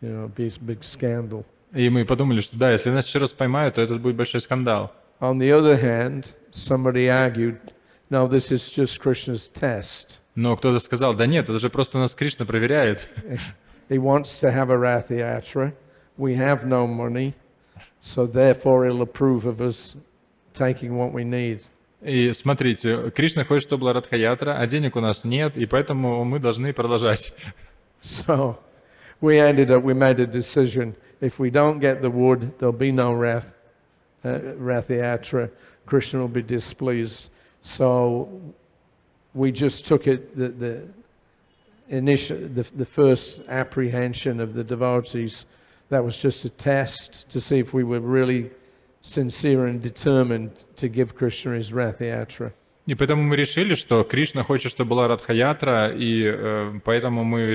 it'd be a big scandal. И мы подумали, что да, если нас еще раз поймают, то это будет большой скандал. On the other hand, somebody argued, no, this is just Krishna's test. Но кто-то сказал: да нет, это же просто нас Кришна проверяет. He wants to have a Rath-yatra. We have no money, so therefore he'll approve of us taking what we need. И смотрите, Кришна хочет, чтобы была Радха-ятра, а денег у нас нет, и поэтому мы должны продолжать. So we made a decision. If we don't get the wood, there'll be no Rath-yatra. Krishna will be displeased. So we just took it, the first apprehension of the devotees, that was just a test to see if we were really sincere and determined to give Krishna his Rath-yatra. И поэтому мы решили, что Кришна хочет, чтобы была Радха-ятра, и поэтому мы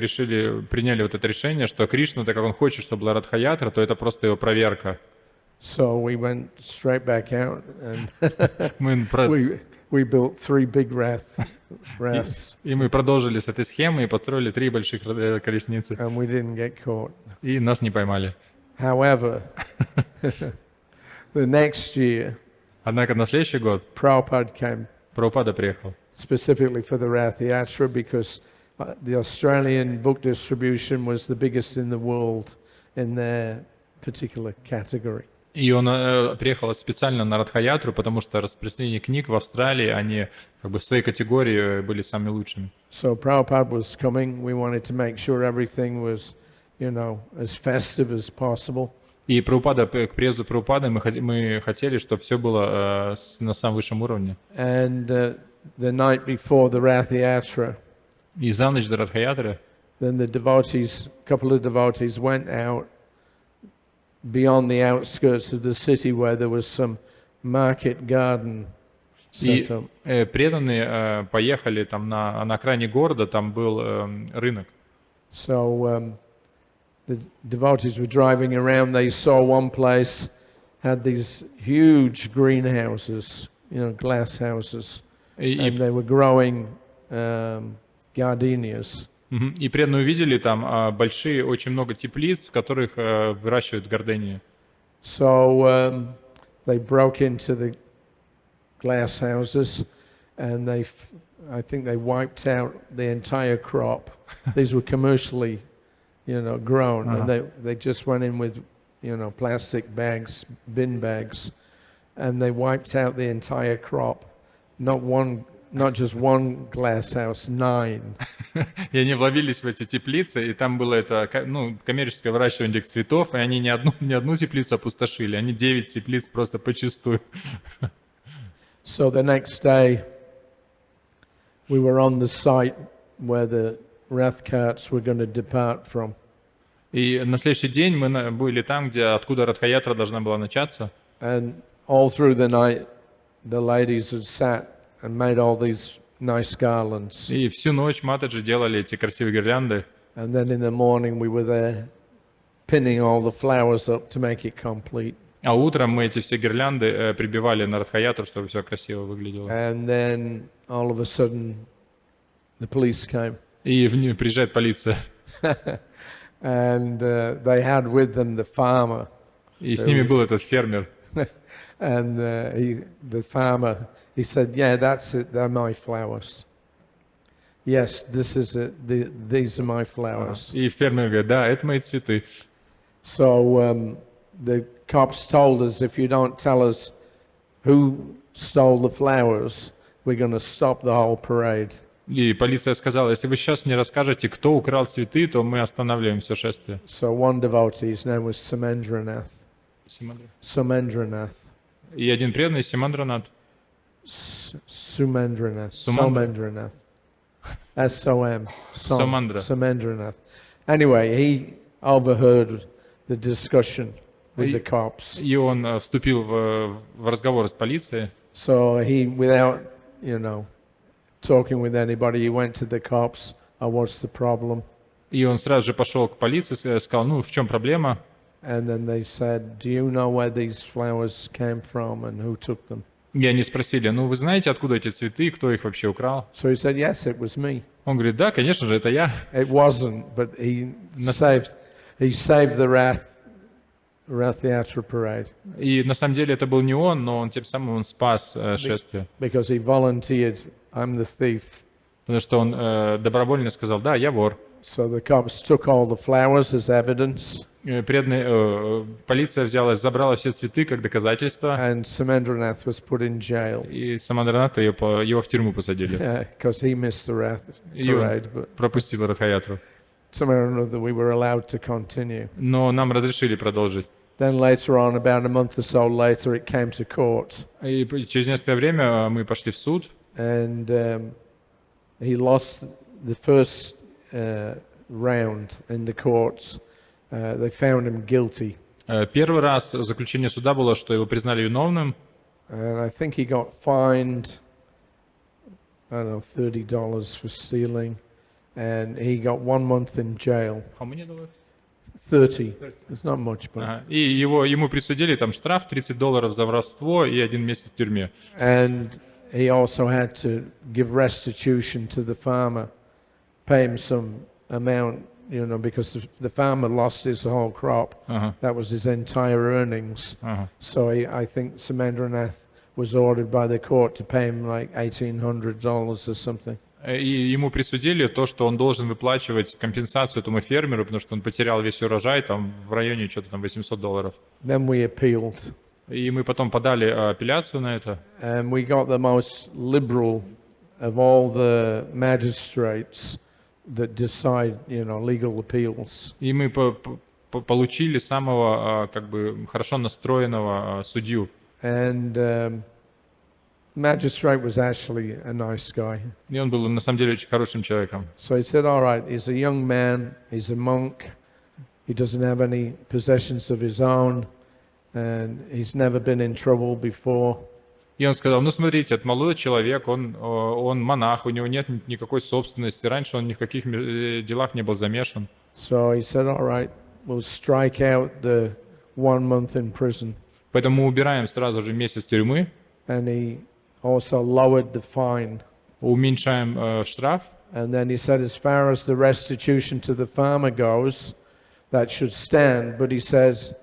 приняли вот это решение, что Кришна, так как он хочет, чтобы была Радха-ятра, то это просто его проверка. So we went straight back out and we built 3 big Raths. И мы продолжили с этой схемой и построили 3 больших колесницы. And we didn't get caught. И нас не поймали. However, the next year, однако на следующий год Прабхупада приехал. Specifically for the Rath-yatra, because the Australian book distribution was the biggest in the world in their particular category. И он приехал специально на Радха-ятру, потому что распространение книг в Австралии, они как бы в своей категории были самыми лучшими. So Prabhupada was coming. We wanted to make sure everything was, as festive as possible. И к приезду Прабхупады мы хотели, чтобы все было на самом высшем уровне. And the night before the Rath-yatra, и за ночь до Радха-ятры then the devotees, a couple of devotees went out beyond the outskirts of the city where there was some market garden И set up. преданные поехали там на окраине города, там был рынок. So the devotees were driving around, they saw one place had these huge greenhouses, glass houses, and they were growing gardenias. И преданные увидели там большие, очень много теплиц, в которых выращивают гардении. So they broke into the glass houses, and I think they wiped out the entire crop. These were commercially, grown, and they just went in with, plastic bags, bin bags, and they wiped out the entire crop. Not just one glass house, 9. И они вловились в эти теплицы, и там было это, коммерческое выращивание этих цветов, и они не одну теплицу опустошили, они 9 теплиц просто почистую. So the next day, we were on the site where the wrath carts were going to depart from. И на следующий день мы были там, откуда Радха-ятра должна была начаться. And all through the night, the ladies had sat and made all these nice garlands. И всю ночь матаджи делали эти красивые гирлянды. And then in the morning we were there pinning all the flowers up to make it complete. А утром мы эти все гирлянды прибивали на Радха-ятру, чтобы все красиво выглядело. And then all of a sudden the police came. И приезжает полиция. And they had with them the farmer. И с ними был этот фермер. And the farmer, he said, "Yeah, that's it. They're my flowers. Yes, this is it. These are my flowers." И фермер говорит, да, это мои цветы. So the cops told us, if you don't tell us who stole the flowers, we're going to stop the whole parade. И полиция сказала, если вы сейчас не расскажете, кто украл цветы, то мы останавливаем все шествие. So one devotee, his name was Sumendranath. Sumendranath. И один преданный, Симандранат. Sumendranath. Sumendranath. S-O-M. Sumendranath. Anyway, he overheard the discussion with the cops. И он вступил в разговор с полицией. So he, without, talking with anybody, he went to the cops. Oh, what's the problem? И он сразу же пошел к полиции, сказал, в чем проблема? And then they said, "Do you know where these flowers came from and who took them?" И они спросили, вы знаете, откуда эти цветы, кто их вообще украл? So he said, "Yes, it was me." Он говорит, да, конечно же, это я. It wasn't, but he saved the Rath Yatra parade. И на самом деле это был не он, но он тем самым он спас шествие. Because he volunteered, "I'm the thief." Потому что он добровольно сказал, да, я вор. So the cops took all the flowers as evidence. Полиция взялась, забрала все цветы как доказательство. And Sumendranath was put in jail. И Самандраната его в тюрьму посадили. Because he missed the Rath parade. But пропустил Радха-ятру. somehow or another we were allowed to continue. Но нам разрешили продолжить. Then later on, about a month or so later, it came to court. И через некоторое время мы пошли в суд. And he lost the first round in the courts. They found him guilty. Первый раз заключение суда было, что его признали виновным. And I think he got fined, I don't know, $30 for stealing. And he got 1 month in jail. How many dollars? 30. It's not much, but... И ему присудили там штраф $30 за воровство и 1 месяц в тюрьме. And he also had to give restitution to the farmer, pay him some amount, you know, because the farmer lost his whole crop. That was his entire earnings. So I think Sumendranath was ordered by the court to pay him like $1,800 or something. И ему присудили то, что он должен выплачивать компенсацию этому фермеру, потому что он потерял весь урожай там в районе что-то там $800. Then we appealed. И мы потом подали апелляцию на это. And we got the most liberal of all the magistrates that decide, you know, legal appeals. И мы получили самого как бы хорошо настроенного судью. And magistrate was actually a nice guy. И он был на самом деле очень хорошим человеком. So he said, all right, he's a young man, he's a monk, he doesn't have any possessions of his own, and he's never been in trouble before. И он сказал, ну смотрите, это молодой человек, он монах, у него нет никакой собственности, раньше он ни в каких делах не был замешан. So he said, all right, we'll strike out the 1 month in prison. Поэтому мы убираем сразу же месяц тюрьмы, And he also lowered the fine. уменьшаем штраф. And then he said, as far as the restitution to the farmer goes, that should stand. But he says,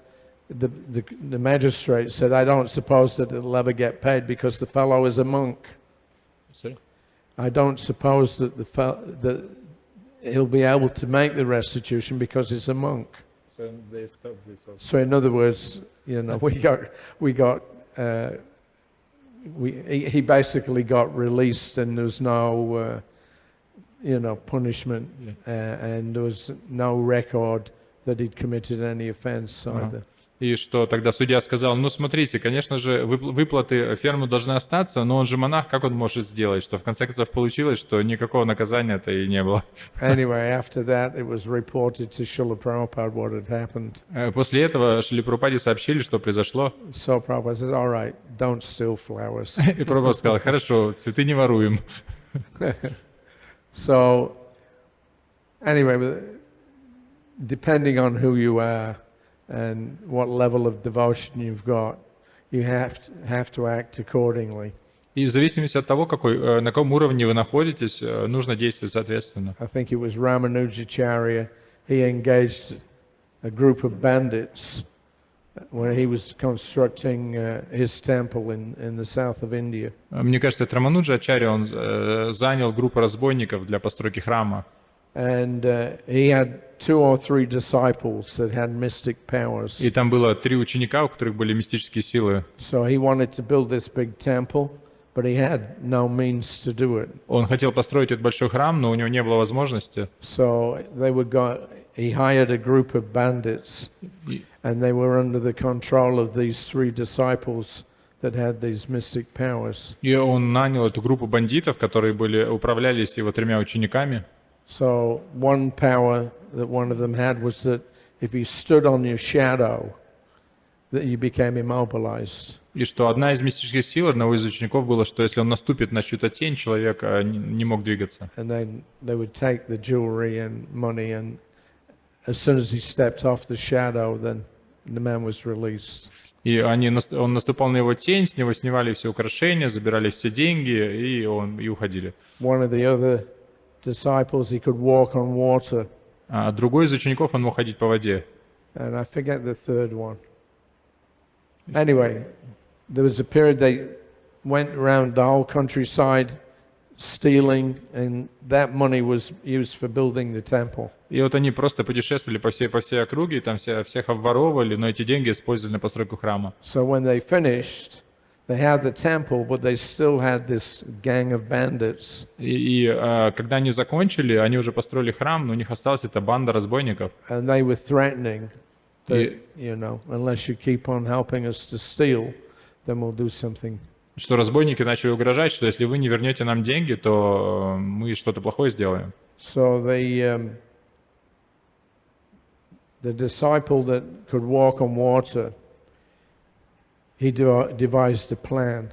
the magistrate said, I don't suppose that it'll ever get paid because the fellow is a monk. Sorry? I don't suppose that that he'll be able to make the restitution because he's a monk. So in other words, you know, he basically got released, and there was no, punishment, and there was no record that he'd committed any offense either. И что тогда судья сказал, ну смотрите, конечно же, выплаты фермы должны остаться, но он же монах, как он может сделать? Что в конце концов получилось, что никакого наказания-то и не было. Anyway, after that, it was reported to Srila Prabhupada what had happened. После этого Шриле Прабхупаде сообщили, что произошло. So Prabhupada says, all right, don't steal flowers. И Прабхупада сказал, хорошо, цветы не воруем. So, anyway, depending on who you are and what level of devotion you've got, you have to act accordingly. И в зависимости от того, на каком уровне вы находитесь, нужно действовать соответственно. I think it was Ramanujacharya, he engaged a group of bandits when he was constructing his temple in the south of India. Мне кажется, это Рамануджа Ачарья, он занял группу разбойников для постройки храма. And he had 2 or 3 disciples that had mystic powers. И там было 3 ученика, у которых были мистические силы. So he wanted to build this big temple, but he had no means to do it. Он хотел построить этот большой храм, но у него не было возможности. So he hired a group of bandits, and they were under the control of these 3 disciples that had these mystic powers. И он нанял эту группу бандитов, которые управлялись его 3 учениками. So one power that one of them had was that if you stood on your shadow, that you became immobilized. И что одна из мистических сил одного из учеников было, что если он наступит на чью-то тень, человек не мог двигаться. And then they would take the jewelry and money, and as soon as he stepped off the shadow, then the man was released. И он наступал на его тень, с него снимали все украшения, забирали все деньги и уходили. One of the other disciples, he could walk on water. А другой из учеников, он мог ходить по воде. And I forget the third one. Anyway, there was a period they went around the whole countryside stealing, and that money was used for building the temple. И вот они просто путешествовали по всей округе, и там всех обворовывали, но эти деньги использовали на постройку храма. So when they finished, they had the temple, but they still had this gang of bandits. И когда они закончили, они уже построили храм, но у них осталась эта банда разбойников. And they were threatening that, unless you keep on helping us to steal, then we'll do something. Что разбойники начали угрожать, что если вы не вернете нам деньги, то мы что-то плохое сделаем. So the disciple that could walk on water, he devised a plan.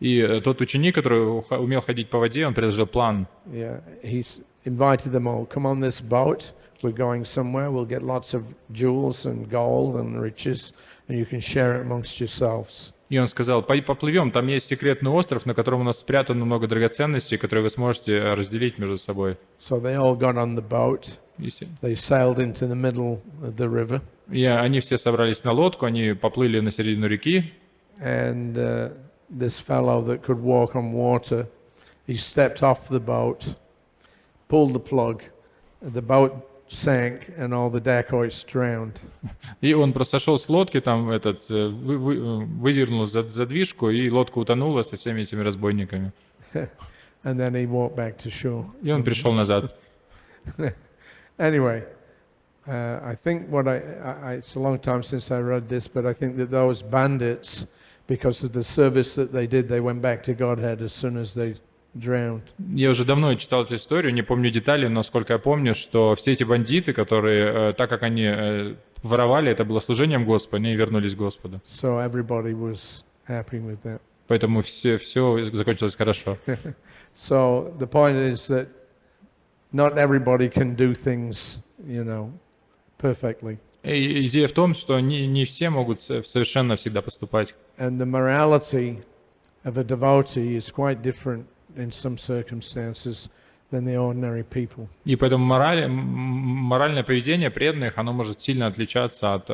И тот ученик, который умел ходить по воде, он предложил план. Yeah, he invited them all. Come on this boat. We're going somewhere. We'll get lots of jewels and gold and riches, and you can share it amongst yourselves. И он сказал, поплывем, там есть секретный остров, на котором у нас спрятано много драгоценностей, которые вы сможете разделить между собой. So they all got on the boat. They sailed into the middle of the river. И они все собрались на лодку, они поплыли на середину реки. And this fellow that could walk on water, he stepped off the boat, pulled the plug, the boat sank, and all the dacoits drowned. И он просто сошел с лодки, там выдернул задвижку, и лодка утонула со всеми этими разбойниками. And then he walked back to shore. И он пришел назад. Anyway, I think it's a long time since I read this, but I think that those bandits because of the service that they did, they went back to Godhead as soon as they drowned. Я уже давно читал эту историю, не помню деталей, но насколько я помню, что все эти бандиты, которые, так как они воровали, это было служением Господу, они вернулись к Господу. So everybody was happy with that. Поэтому все закончилось хорошо. So the point is that not everybody can do things, perfectly. И идея в том, что не все могут совершенно всегда поступать. And the morality of a devotee is quite different in some circumstances than the ordinary people. И поэтому моральное поведение преданных, оно может сильно отличаться от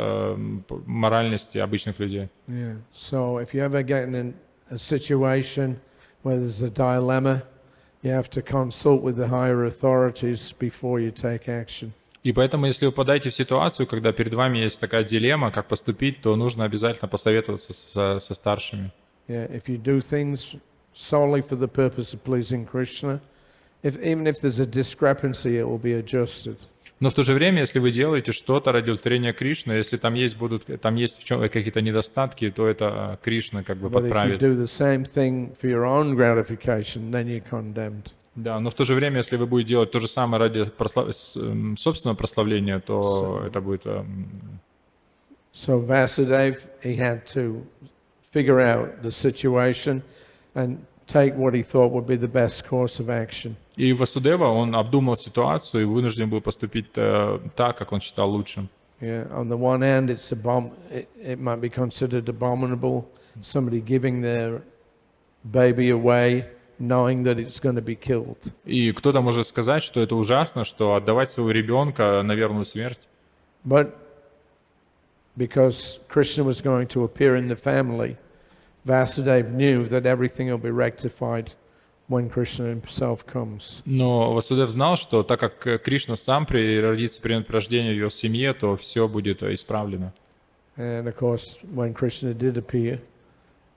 моральности обычных людей. Yeah. So if you ever get in a situation where there's a dilemma, you have to consult with the higher authorities before you take action. И поэтому, если вы попадаете в ситуацию, когда перед вами есть такая дилемма, как поступить, то нужно обязательно посоветоваться со старшими. Yeah, if you do things solely for the purpose of pleasing Krishna, even if there's a discrepancy, it will be adjusted. Но в то же время, если вы делаете что-то ради удовлетворения Кришны, если там есть какие-то недостатки, то это Кришна как бы подправит. But if you do the same thing for your own gratification, then you're condemned. Да, но в то же время, если вы будете делать то же самое ради собственного прославления, то это будет... So Vasudev, he had to figure out the situation and take what he thought would be the best course of action. И Васудева, он обдумал ситуацию и вынужден был поступить так, как он считал лучшим. Yeah, on the one hand, it might be considered abominable, somebody giving their baby away, knowing that it's going to be killed. И кто-то может сказать, что это ужасно, что отдавать своего ребенка на верную смерть. But because Krishna was going to appear in the family, Vasudev knew that everything will be rectified when Krishna himself comes. Но Васудев знал, что так как Кришна сам родится, примет рождение в его семье, то все будет исправлено. And of course, when Krishna did appear,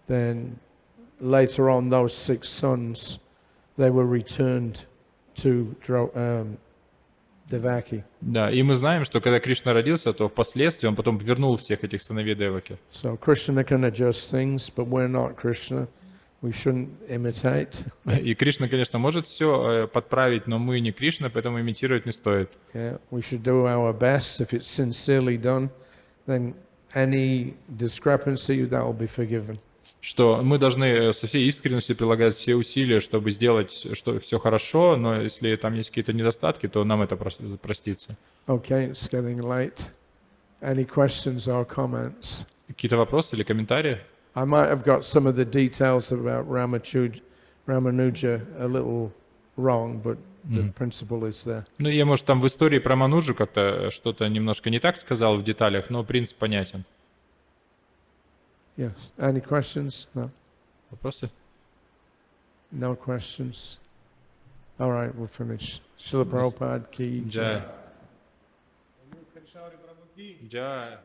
then later on those 6 sons, they were returned to Devaki. Да, и мы знаем, что когда Кришна родился, то впоследствии он потом вернул всех этих сыновей Деваки. So Krishna can adjust things, but we're not Krishna. We shouldn't imitate. И Кришна, конечно, может все подправить, но мы не Кришна, поэтому имитировать не стоит. Yeah, we should do our best. If it's sincerely done, then any discrepancy that will be forgiven. Что мы должны со всей искренностью прилагать все усилия, чтобы сделать все хорошо, но если там есть какие-то недостатки, то нам это простится. Okay, it's getting late. Any questions or comments? Какие-то вопросы или комментарии? I might have got some of the details about Ramanuja a little wrong, but the principle is there. Ну, я, может, там в истории про Мануджу как-то что-то немножко не так сказал в деталях, но принцип понятен. Yes. Any questions? No? Вопросы? No questions? All right, we'll finish. Srila Prabhupada ki. Джай. Джай.